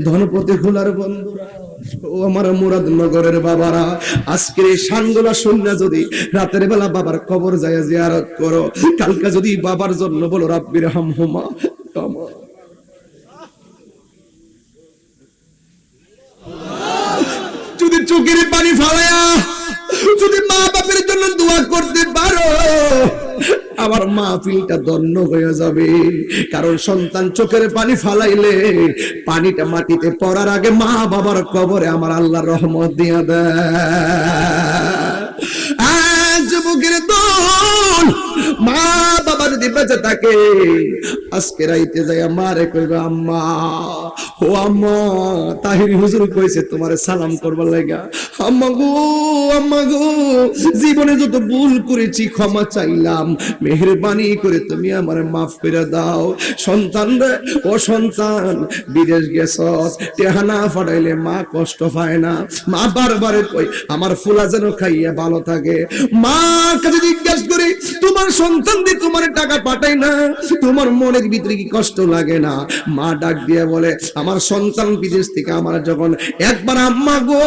ধনপতি খোলার বন্ধুরা, ও আমার মুরাদনগরের বাবারা, আজকের এই শানগুলা শুননা যদি রাতের বেলা বাবার কবর যায় জিয়ারত করো, কালকে যদি বাবার জন্য বলো রাব্বির হামহুমা কামা। যদি চোখের পানি ফালায়া যদি মা বাপের জন্য দোয়া করতে পারো, আমার মাহফিলটা ধন্য হয়ে যাবে। কারণ সন্তান চোখের পানি ফালাইলে পানিটা মাটিতে পড়ার আগে মা বাবার কবরে আমার আল্লাহর রহমত দিয়ে দেয়। যুবকের দল মা বাবা যদি বেঁচে থাকে, আজকে রাইতে যাই মারে কইবা আম্মা, ও আম্মা তাহির হুজুর কইছে তোমারে সালাম করবার লাগা। আম্মা গো, আম্মা গো, জীবনে যত ভুল করেছি ক্ষমা চাইলাম, মেহেরবানি করে তুমি আমারে মাফ করে দাও। সন্তান রে, ও সন্তান বিদেশ গেছস, টেহানা ফাটাইলে মা কষ্ট পায় না। মা বারবার কই আমার ফুলা যেন খাইয়া ভালো থাকে। মা কাছে জিজ্ঞেস করি তোমার সন্তান দিয়ে তোমার টাকা পাঠাই না, তোমার মনের ভিতরে কি কষ্ট লাগে না? মা ডাক দিয়ে বলে আমার সন্তান বিদেশ থেকে আমার যখন একবার আম্মা গো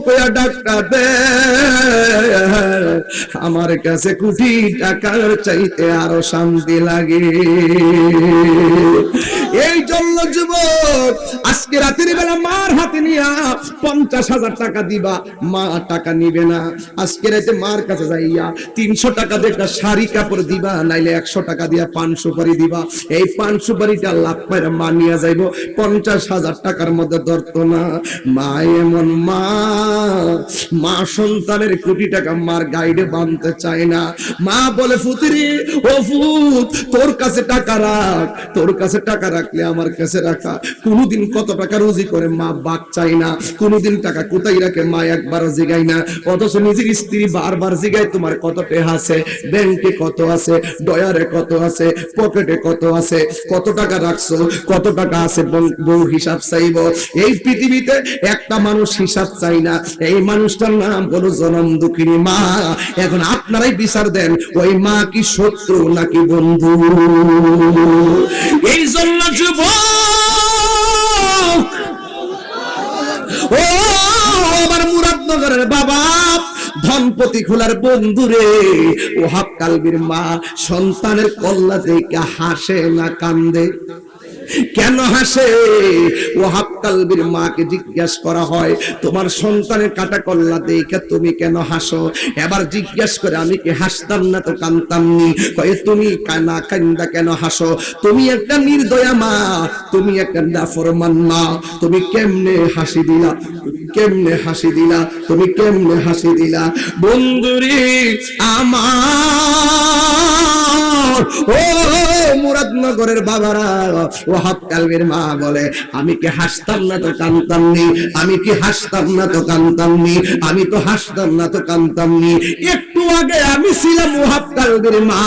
কয়া ডাকটা দে, আমার কাছে কোটি টাকার চাইতে আরো শান্তি লাগে। এই জন্য যুবক আজকে রাতের বেলা মার হাতে নিয়া 50,000 টাকা দিবা, মা টাকা নিবে না। আজকে রাতে মার কাছে যাইয়া 300 টাকা দিয়ে একটা শাড়ি কাপড় দিবা, নাইলে 100 টাকা দিয়া পান সুপারি দিবা। এই পান সুপারিটা লাভ পাইরা মা নিয়ে যাইব, 50,000 টাকার মধ্যে ধরতো না। মা এমন মা, মা সন্তানের কোটি টাকা মার গাইডে বাঁধতে চায় না। মা বলে ফুতরি, ও ফুত তোর কাছে টাকা রাখ, তোর কাছে টাকা রাখলে আমার কাছে রাখা। কোনদিন কত টাকা রুজি করে মা বাক চাই না, কোনদিন টাকা কোথায় রাখে মা একবারও জিগাই না। অথচ নিজের স্ত্রী বারবার জিগায় তোমার কত টাকা আছে, ব্যাংকে কত আছে, ডয়ারে কত আছে, পকেটে কত আছে, কত টাকা রাখছো, কত টাকা আছে, বউ হিসাব চাইব। এই পৃথিবীতে একটা মানুষ হিসাব চাই না, এই মানুষটার নাম হলো জনম দুঃখিনী মা। এখন আপনারাই বিচার দেন, ওই মা কি শত্রু নাকি বন্ধু? এই জন্য যুবক, ও আমার মুরাদনগরের বাবা, ধনপতি খোলার বন্ধুরে, ও হক কালবির মা, সন্তানের কল্লা দেখে হাসে না কান্দে? কেন হাসে? ও হক কালবির মাকে জিজ্ঞেস করা হয় তোমার সন্তানের কাটা কল্লা দেখে তুমি কেন হাসো? এবার জিজ্ঞেস করে আমি কি হাসতাম না তো কানতাম নি? কয়ে তুমি কানা কান্দা কেন হাসো? তুমি একটা নির্দয়া মা, তুমি একটা নাফরমান মা, তুমি কেমনে হাসি দিলা, কেমনে হাসি দিলা, তুমি কেমনে হাসি দিলা? বন্ধুরে আমার, ও মুরাদনগরের বাবারা, ও ওয়াহাব কালবির মা বলে, আমি কি হাসতাম না তো কাঁদতাম নি, আমি কি হাসতাম না তো কাঁদতাম নি, আমি তো হাসতাম না তো কাঁদতাম নি। একটু আগে আমি ছিলাম ওয়াহাব কালবির মা,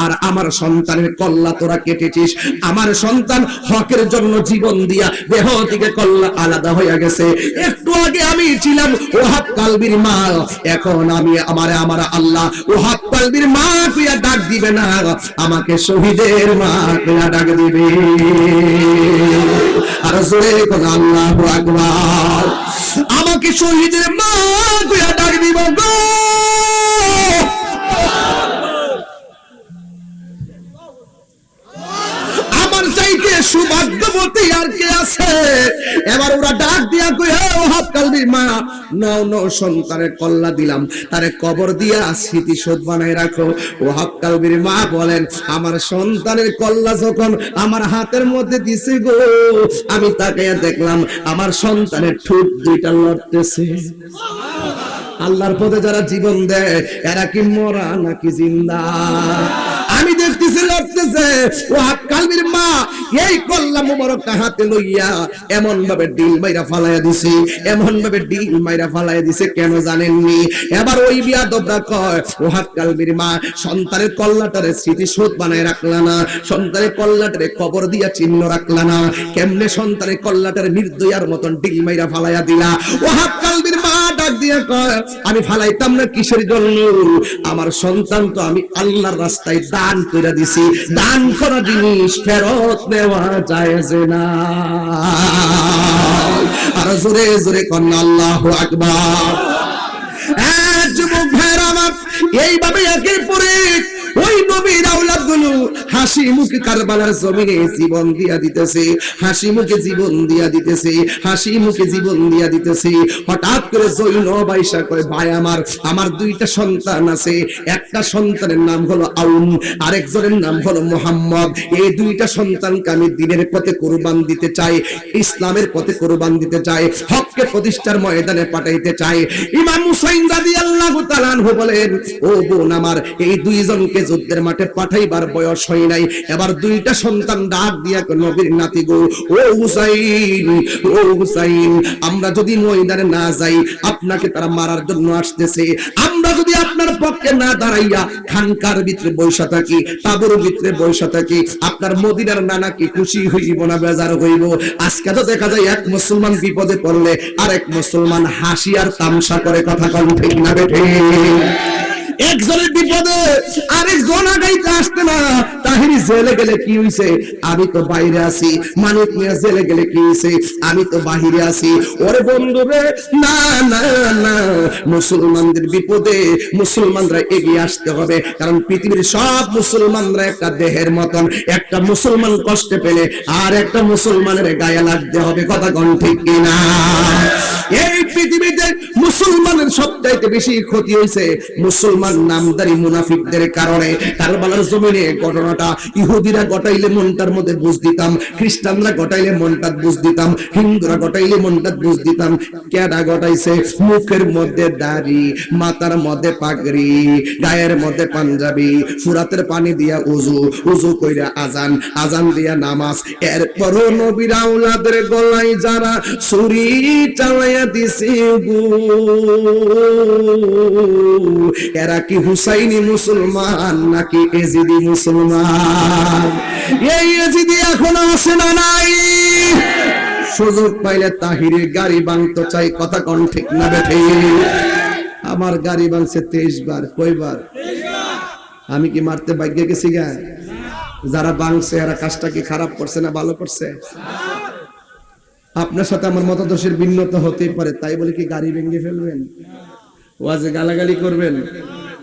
আর আমার সন্তানের কল্লা তোরা কেটেছিস। আমার সন্তান হকের জন্য জীবন দিয়া দেহ থেকে কল্লা আলাদা হয়ে গেছে। একটু আগে আমি ছিলাম ওয়াহাব কালবির মা, এখন আমি আমার আল্লাহ ওয়াহাব কালবির মা কইয়া ডাক দিবে না, আমাকে শহীদের মা কইয়া ডাক দিবে। আর জোরে কোন আল্লাহু আকবার, আমাকে শহীদের মা কইয়া ডাক দিব গো। আমার চাইতে সৌভাগ্যবতী আর কে আছে? এবার ওরা ডাক দিয়া কই, ওয়াহাব কালবির মা, নাও নাও সন্তানের কল্লা দিলাম, তারে কবর দিয়া স্মৃতিসৌধ বানায় রাখো। ওয়াহাব কালবির মা বলেন, আমার সন্তানের কল্লা যখন আমার হাতের মধ্যে দিছে গো, আমি তাকাইয়া দেখলাম আমার সন্তানের ঠোঁট দুইটা লড়তেছে। আল্লাহর পথে যারা জীবন দেয় এরা কি মরা নাকি জিন্দা? আমি দেখতেছি লড়তেছে। ওয়াহাব কালবির মা এই কল্লা মুবারকটা হাতে লইয়া এমন ভাবে ডিল মাইরা ফালাইয়া দিছে, এমন ভাবে ডিল মাইরা ফালাইয়া দিছে, কেন জানেননি? এবার ওই বিয়াদবরা কয়, ওয়াহাব কালবির মা সন্তানের কল্লাটারে স্মৃতিসৌধ বানায় রাখলা না, সন্তানের কল্লাটারে কবর দিয়া চিহ্ন রাখলা না, কেমনে সন্তানের কল্লাটারে নির্দয়ার মতন ডিল মাইরা ফালাইয়া দিলা? ওয়াহাব কালবির মা ডাক দিয়া কয়, আমি ফালাইতাম না কিসের জন্য? আমার সন্তান তো আমি আল্লাহর রাস্তায় দান করে দিছি, দান করা জিনিস ফেরত নেওয়া যায় না। আর জোরে জোরে কোন আল্লাহু আকবার। যুবক ভাইরা আমার, এইভাবে একের পরে ওই নবীর আওলাদগুলো হাসি মুখে কারবালার জমিনে জীবন দিয়া দিতেছে, হাসি মুখে জীবন দিয়া দিতেছে, হাসি মুখে জীবন দিয়া দিতেছে। হঠাৎ করে জৈনব আয়েশা কয়, ভাই আমার দুইটা সন্তান আছে, একটা সন্তানের নাম হলো আউন, আরেকজনের নাম হলো মুহাম্মদ। এই দুইটা সন্তানকে আমি দ্বীনের পথে কুরবান দিতে চাই, ইসলামের পথে কুরবান দিতে চাই, হককে প্রতিষ্ঠার ময়দানে পাঠাইতে চাই। ইমাম হুসাইন রাদিয়াল্লাহু তাআলা আনহু বলেন, ও বোন আমার, এই দুইজনকে যুদ্ধের মাঠে পাঠাইবার বয়স হয় নাই। এবার দুইটা সন্তান ডাক দিয়া নবীর নাতি গো, ও হুসাইন, ও হুসাইন, আমরা যদি ময়দানে না যাই আপনাকে তারা মারার জন্য আসতেছে, আমরা যদি আপনার পক্ষে না দাঁড়াইয়া খানকার ভিতরে বৈশা থাকি, তাবুর ভিতরে বৈশা থাকি, আপনার মদিনার নানা কি খুশি হইব না বেজার হইব? আজকে তো দেখা যায় এক মুসলমান বিপদে পড়লে আরেক মুসলমান হাসি আর তামসা করে, কথা কম ঠিক না বেঠে? একজনের বিপদে আরেকজন আগাইতে আসতে না। তাহিরি জেলে গেলে কি হইছে? আমি তো বাইরে আছি। মানিক মিয়া জেলে গেলে কি হইছে? আমি তো বাহিরে আছি। ওরে বন্ধুরে, না না না, মুসলমানদের বিপদে মুসলমানরা এগিয়ে আসতে হবে, কারণ পৃথিবীর সব মুসলমানরা একটা দেহের মতন। একটা মুসলমান কষ্টে পেলে আর একটা মুসলমানের গায়ে লাগতে হবে, কথা কোন ঠিক কিনা? এই পৃথিবীতে মুসলমানের সবচাইতে বেশি ক্ষতি হয়েছে মুসলমান নামদারি মুনাফিকদের কারণে। কারবালার জমিনে ঘটনাটা ইহুদিরা ঘটাইলে মনটার মধ্যে বুঝ দিতাম, খ্রিস্টানরা ঘটাইলে মনটা বুঝ দিতাম, হিন্দুরা ঘটাইলে মনটা বুঝ দিতাম। কেডা ঘটাইছে? মুখের মধ্যে দাড়ি, মাথার মধ্যে পাগড়ি, গায়ের মধ্যে পাঞ্জাবি, ফুরাতের পানি দিয়া উজু, উজু কইরা আজান, আজান দিয়া নামাজ। এরপরও নবীর আওলাদের গলায় যারা ছুরি চালাইয়া দিছে গো, এরা কি হুসাইনি মুসলমান নাকি এজিদি মুসলমান? এই এজিদি এখনো আছে না নাই? সুযোগ পাইলে তাহিরের গাড়ি ভাঙতে চাই, কথা কোন ঠিক না বেঠে? আমার গাড়ি ভাঙছে 23 বার। কয়বার? আমি কি মারতে ভাগ্য গেছি গা? যারা ভাঙছে এরা কাজটা কি খারাপ করছে না ভালো করছে? আপনার সাথে আমার মতাদর্শের ভিন্নতা হতেই পারে, তাই বলে কি গাড়ি ভেঙে ফেলবেন? ওয়াজে গালাগালি করবেন?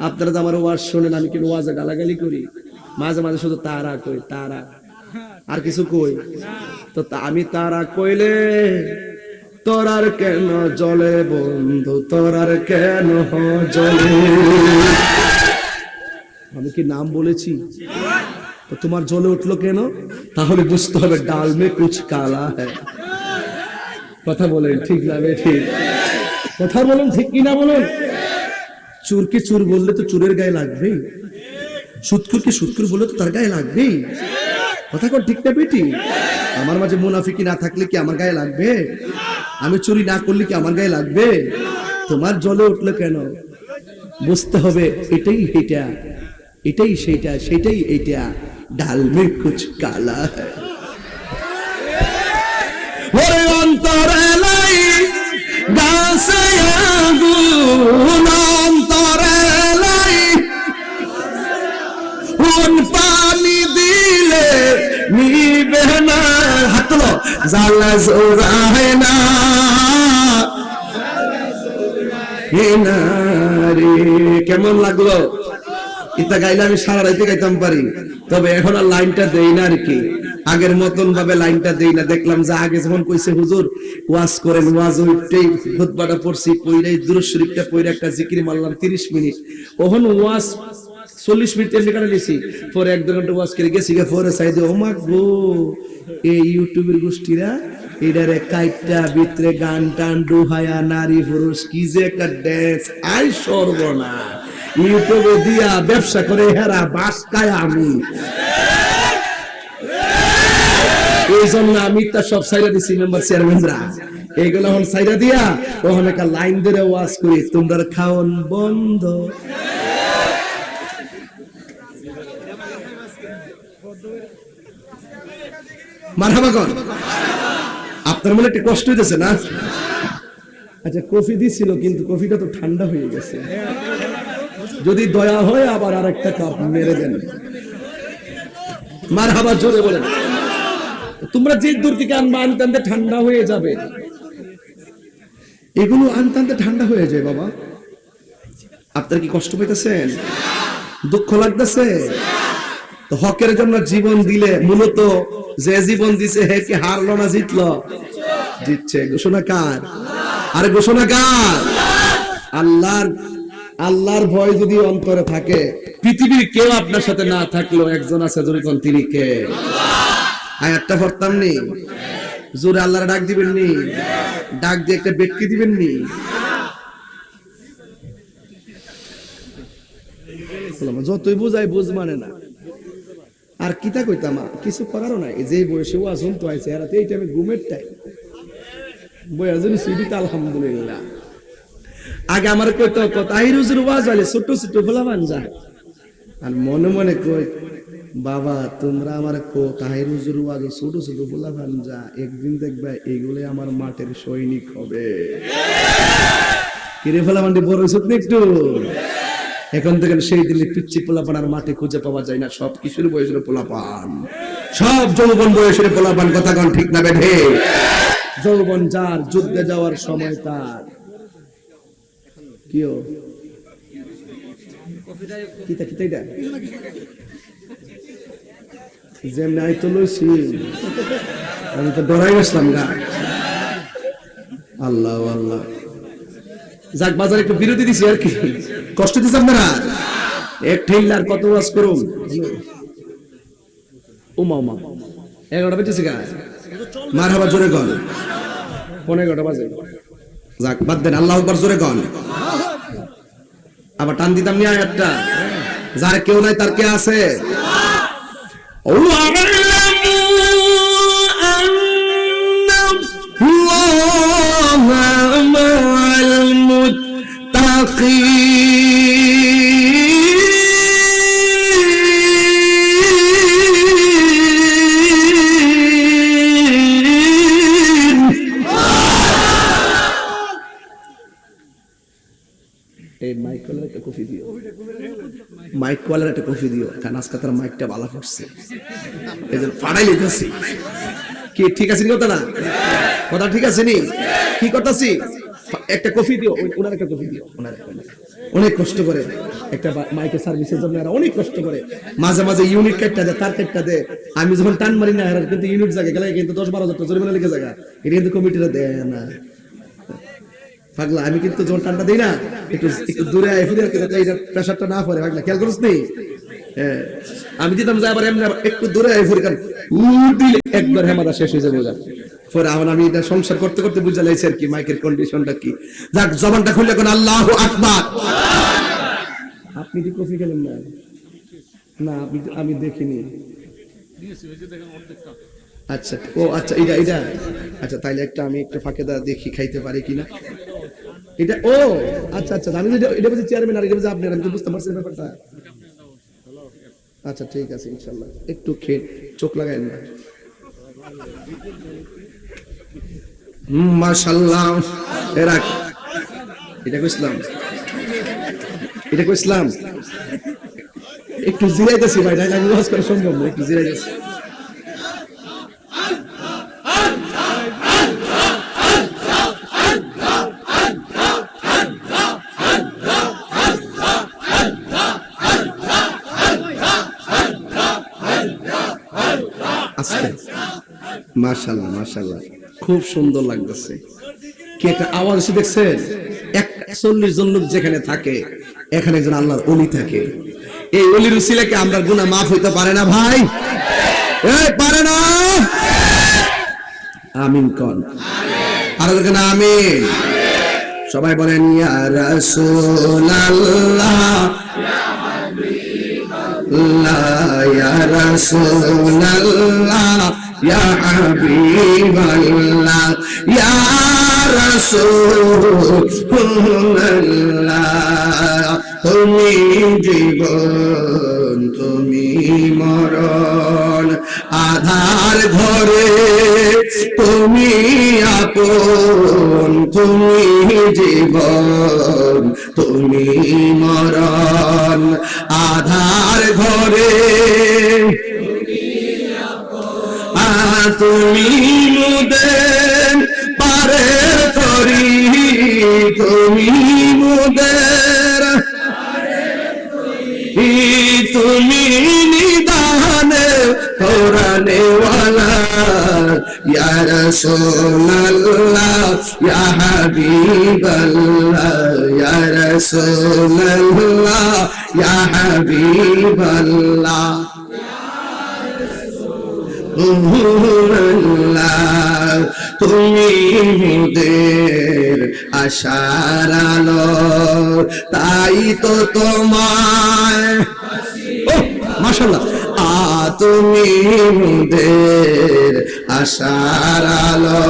আপনারা তো আমার ওয়াজ শোনেন, আমি কি ওয়াজে গালাগালি করি? মাঝে মাঝে শুধু তারা কই, তারা, আর কিছু কই? তো আমি তারা কইলে তোরার কেন জলে বন্ধু, তোরার কেন জলে? আমি কি নাম বলেছি? তো তোমার জলে উঠলো কেন? তাহলে বুঝতে হবে ডাল মে কুছ কালা হ্যায়। কথা বলেন ঠিক না? ঠিক কথা বলেন, ঠিক কিনা বলেন? চুরকে চুর বললে তো চুরের গায়ে লাগবেই, সুৎকুরকে সুৎকুর বললে তো তার গায়ে লাগবেই। কথা কর ঠিক না বেটি? আমার মাঝে মুনাফিকি না থাকলে কি আমার গায়ে লাগবে? আমি চুরি না করলে কি আমার গায়ে লাগবে? তোমার জ্বলে উঠলো কেন? বুঝতে হবে এটাই এটা, এটাই সেটা, সেটাই এইটা। ডাল মে কুছ কালা হ্যায়। ওরে অন্তরে লাই গাছে আগুন, অন্তরে লাই কোন পানি দিলে নিবে না। হাত তোলো। জ্বালা জোড়ায় না রে। কেমন লাগলো? এটা গাইলে আমি সারা রাইতে গাইতাম পারি, তবে এখন আর লাইনটা দেই না আর কি, আগের মতন ভাবে লাইনটা দেই না। দেখলাম যে আগে যখন কইছে হুজুর ওয়াজ করেন, ওয়াজ উঠতেই খুতবাটা পড়ছি, পইরাই দুরূদ শরীফটা পইরা একটা জিকির মারলাম 30 মিনিট। ওহন ওয়াজ 40 মিনিট এমনি কাটা নিছি, পরে 1-2 ঘন্টা ওয়াজ করে গেছি গে। পরে সাইদে ও মা গো, এই ইউটিউবের গোষ্ঠীরা এটারে কাইটটা ভিতরে গান টান ডুহায়া নারী পুরুষ কি যে একটা ড্যান্স, আই সর্বনা। ইউটিউবে দিয়া ব্যবসা করে হেরা বাস খায় আমি। এই জন্য আমি তা সব সাইরা দিছি মেম্বার চেয়ারম্যানরা, এইগুলো হন সাইরা দিয়া ওখানে একটা লাইন ধরে ওয়াজ করি, তোমরা খাওন বন্ধ। মারহাবা কর। আপনার মনে একটু কষ্ট হইতেছে না? আচ্ছা কফি দিছিল, কিন্তু কফিটা তো ঠান্ডা হয়ে গেছে। যদি দয়া হয় আবার আরেকটা কাপ মেরে দেন। মারহাবা জোরে বলেন। তোমরা যে দূর থেকে আনবা আনতে আনতে ঠান্ডা হয়ে যাবে, এগুলো আনতে আনতে ঠান্ডা হয়ে যায় বাবা। আপনারা কি কষ্ট পাইতেছেন? দুঃখ লাগতেছে? তো হকের জন্য জীবন দিলে, মূলত যে জীবন দিছে হে কি হারলো না জিতলো? জিতছে। ঘোষণা কার? আরে ঘোষণা কার? আল্লাহর। আল্লাহর ভয় যদি অন্তরে থাকে, পৃথিবীর কেউ আপনার সাথে না থাকলেও একজন আছে, যখন তিনি কে? আয়াতটা পড়তাম নি? জোরে আল্লাহর ডাক দিবেন নি? ডাক দিয়ে একটা বেটকি দিবেন নি? যতই বুঝাই বুঝ মানে না। আর কিতা কইতাম, কিছু করারও নাই। যে বয়সে ও আসুন তো আইছে, এরাতে এই টাইমে ঘুমের টাইম বয়াজুন সুবিধা আলহামদুলিল্লাহ। আগে আমার কইতো তাহির হুজুর ওয়াজ হলে ছোট ছোট ফলাবান যায়, আর মনে মনে কই বাবা তোমরা আমার কো তাহির হুজুর ওয়াজ ছোট ছোট ফলাবান যা, একদিন দেখবা এগুলো আমার মাঠের সৈনিক হবে। কিরে ফলাবান বড় হইছত না একটু? এখন থেকে সেই দিনে পিচ্ছি পোলাপান আর মাঠে খুঁজে পাওয়া যায় না, সব কিশোর বয়সের পোলাপান, সব যৌবন বয়সের পোলাপান। কথা কোন ঠিক না বেঠে? যৌবন যার, যুদ্ধে যাওয়ার সময় তার। কিও কিতা কিতা এটা যেমন আই তো লইছি, আমি তো ডরাই গেছিলাম গা। আল্লাহ আল্লাহ। যাক বাজারে একটু বিরতি দিছি আর কি, কষ্ট দিছি আপনারা। এক ঠেলার কত ওয়াজ করুন। ও মামা 11টা বেজেছে গা। মারহাবা জোরে কর। 11:15 বাজে। যাক বাদ দেন, আল্লাহু আকবার জোরে কর। আবার টান দিতাম নি আয়াতটা, যার কেউ নাই তার কে আছে? মাইক ওয়ালার একটা কফি দিও, কারণ আজকে তার মাইকটা ভালো করছে, এই জন্য ফাড়াই লিখেছি। কি ঠিক আছে নি কথাটা? কথা ঠিক আছে নি? কি করতেছি? একটা কফি দিও, ওনার একটা কফি দিও। ওনার অনেক কষ্ট করে একটা মাইকের সার্ভিসের জন্য এরা অনেক কষ্ট করে, মাঝে মাঝে ইউনিট কাটটা দেয়, তার কাটটা দেয়। আমি যখন টান মারি না, এরা কিন্তু ইউনিট জায়গা গেলে কিন্তু 10-12 হাজার জরিমানা লিখে জায়গা, এটা কিন্তু কমিটিরা দেয় না। পাগলা আমি কিন্তু যখন টানটা দিই না, একটু একটু দূরে আয় ফিরে, এটা প্রেশারটা না পড়ে। পাগলা খেয়াল করিস নি? আমি দিতাম যে আবার এমনি একটু দূরে আয় ফিরে, কারণ দিলে একবার হেমাদা শেষ হয়ে যাবে। পরে আমার আমি এটা সংসার করতে করতে বুঝা লাইছি আর কি মাইকের কন্ডিশনটা কি। যাক জবানটা খুললে কোন আল্লাহু আকবার। আপনি কি কফি খেলেন না? না আমি দেখিনি। আচ্ছা, ও আচ্ছা, এটা এটা আচ্ছা, তাইলে একটা আমি একটা ফাঁকেদা দেখি খাইতে পারি কিনা। এটা ও আচ্ছা আচ্ছা, আমি এটা বুঝি চেয়ারম্যান আর এটা বুঝি আপনার, আমি তো বুঝতে পারছি ব্যাপারটা। আচ্ছা ঠিক আছে, ইনশাল্লাহ একটু খেয়ে চোখ লাগায়েন না। মাশাআল্লাহ। এরা এটা কইছিলাম, এটা কইছিলাম একটু জিরাইতেছি ভাই, না আমি ওয়াজ করা সম্ভব না, একটু জিরাইতেছি। আজকে মাশাআল্লাহ মাশাআল্লাহ খুব সুন্দর লাগতেছে। কি একটা আওয়াজ এসে দেখছেন? 41 জন লোক যেখানে থাকে, এখানে একজন আল্লাহর ওলি থাকে। এই ওলির উসিলাকে আমরা গুনাহ মাফ হইতে পারে না ভাই? এই পারে না? আমিন কোন, আর বলেন আমিন। সবাই বলেন ইয়া রাসূলুল্লাহ, ইয়া রাসূলুল্লাহ, ইয়া হাবিবাল্লাহ, ইয়া রাসূলুল্লাহ। তুমি জীবন, তুমি মরণ, আধার ঘরে তুমি আপন, তুমি জীবন, তুমি মরণ, আধার ঘরে তুমি মুদের পারে করি, তুমি মুদের তুমি নিদানে কোরআনে ওয়ালা, ইয়া রাসূলুল্লাহ, ইয়া হাবিবাল্লাহ, ইয়া রাসূলুল্লাহ, ইয়া হাবিবাল্লাহ। তুমি মোদের আশার আলো, তাই তো তোমায় মাশাআল্লাহ, তুমি মোদের আশার আলো,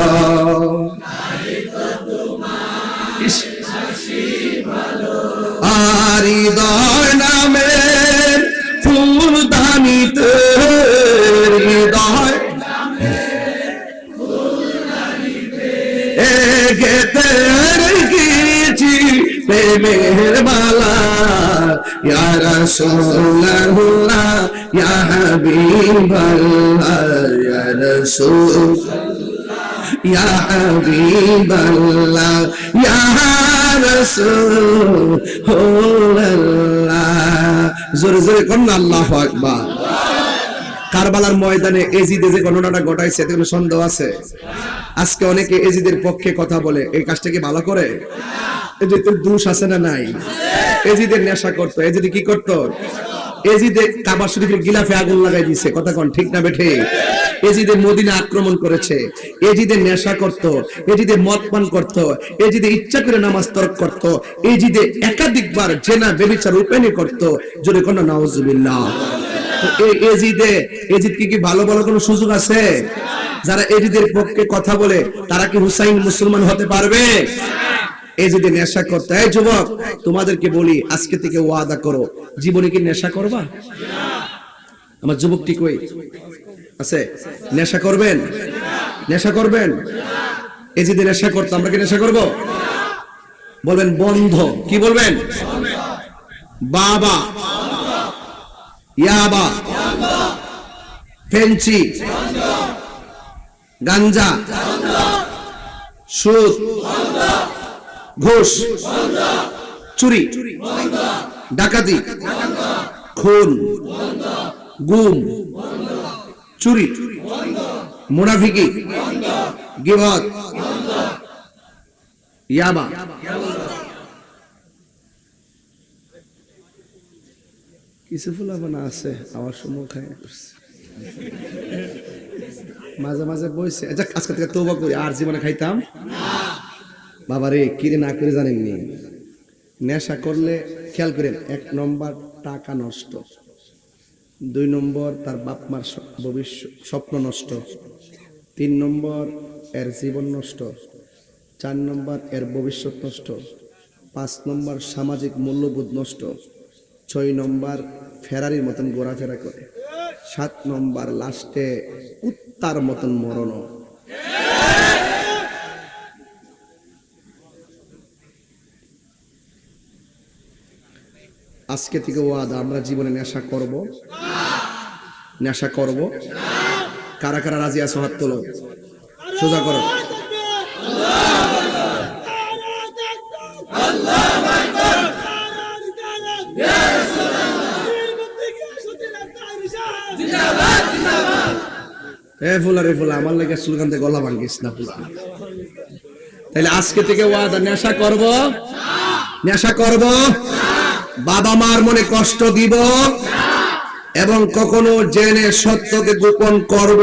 আর হৃদয় নামের ফুলদানিতে, হৃদয় গেতে রেখেছি প্রেমের মালা, ইয়া রাসূলুল্লাহ, ইয়া হাবিবাল্লাহ, ইয়া রাসূলুল্লাহ, ইয়া হাবিবাল্লাহ, ইয়া রাসূলুল্লাহ। জোরে জোরে কোন আল্লাহু আকবার। কারবালার ময়দানে এজিদে যে ঘটনাটা ঘটাইছে এতে কোনো সন্দেহ আছে? আজকে অনেকে এজিদের পক্ষে কথা বলে, এই কাজটা কি ভালো করে? এজিদের দোষ আছে না নাই? এজিদের নেশা করতো। এজিদে কি করতো? এজিদে কাবা শরীফের গিলাফে আগুন লাগাই দিয়েছে, কথা কোন ঠিক না বেঠে? এজিদে মদিনা আক্রমণ করেছে, এজিদে নেশা করত, এজিদে মদ পান করত, এজিদে ইচ্ছা করে নামাজ তরক করত, এজিদে একাধিকবার জেনা ব্যভিচার উপায়নি করত। জোরে কোন নাউজুবিল্লাহ। এজিদ কি ভালো বলার কোনো সুযোগ আছে? যারা এজিদের পক্ষে কথা বলে তারা কি হুসাইন মুসলমান হতে পারবে? এজিদে নেশা করতে। এই যুবক, তোমাদেরকে বলি আজকে থেকে ওয়াদা করো, জীবনে কি নেশা করবা? আমার যুবকটি কই আছে? নেশা করবেন? নেশা করবেন? এজিদে নেশা করতে, আমরা কি নেশা করব? বলবেন বন্ধ। কি বলবেন? বাবা, ইয়াবা, ফেন্সি, গাঞ্জা, সুদ, ঘুষ, চুরি, ডাকাতি, খুন, গুম, চুরি, মুনাফিকি, গীবত, ইয়াবা। কিছু ফুলাবানা আছে আমার সময় খায়, মাঝে মাঝে বইছে। আজকে থেকে তওবা করি, আর জীবনে খাইতাম বাবারে। কিরে না করে জানেননি, নেশা করলে খেয়াল করেন, 1 নম্বর টাকা নষ্ট, 2 নম্বর তার বাপ মার ভবিষ্যৎ স্বপ্ন নষ্ট, 3 নম্বর এর জীবন নষ্ট, 4 নম্বর এর ভবিষ্যৎ নষ্ট, 5 নম্বর সামাজিক মূল্যবোধ নষ্ট, 6 নম্বর ফেরারির মতন ঘোরাফেরা করে, 7 নম্বর লাস্টে কুত্তার মতন মরণ। আজকে থেকে ওয়াদা, আমরা জীবনে নেশা করব, নেশা করব। কারা কারা রাজি আছো হাত তোলো, সোজা করো। রে ফুলা আমার লেগে স্লোগান থেকে গলা ভাঙ্গিস না ফুলা। তাইলে আজকে থেকে ওয়াদা, নেশা করব, নেশা করব, বাবা মার মনে কষ্ট দিব এবং কখনো জেনে সত্যকে গোপন করব।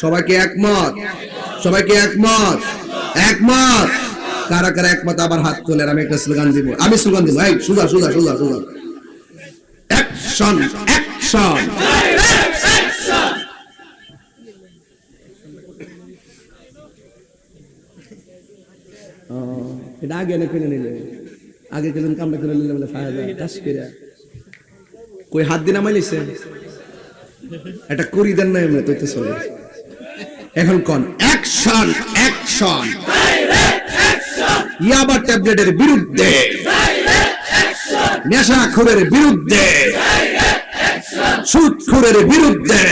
সবাইকে একমত? সবাইকে একমত? একমত? কারা কারা একমত আবার হাত তোলেন, আমি একটা স্লোগান দিব, আমি স্লোগান দিব। এই সুজা সুজা সুজা সুজা, অ্যাকশন অ্যাকশন। এটা আগে এনে কিনে নিলে, আগে কেলেন কামটা করে নিলে বলে ফায়দা দাস করে কই হাত দিন আমাইলিছে, এটা করি দেন না এমনি তো চলে। এখন কোন অ্যাকশন অ্যাকশন, ইয়াবা ট্যাবলেটের বিরুদ্ধে, নেশাখোরের বিরুদ্ধে, সুদখোরের বিরুদ্ধে,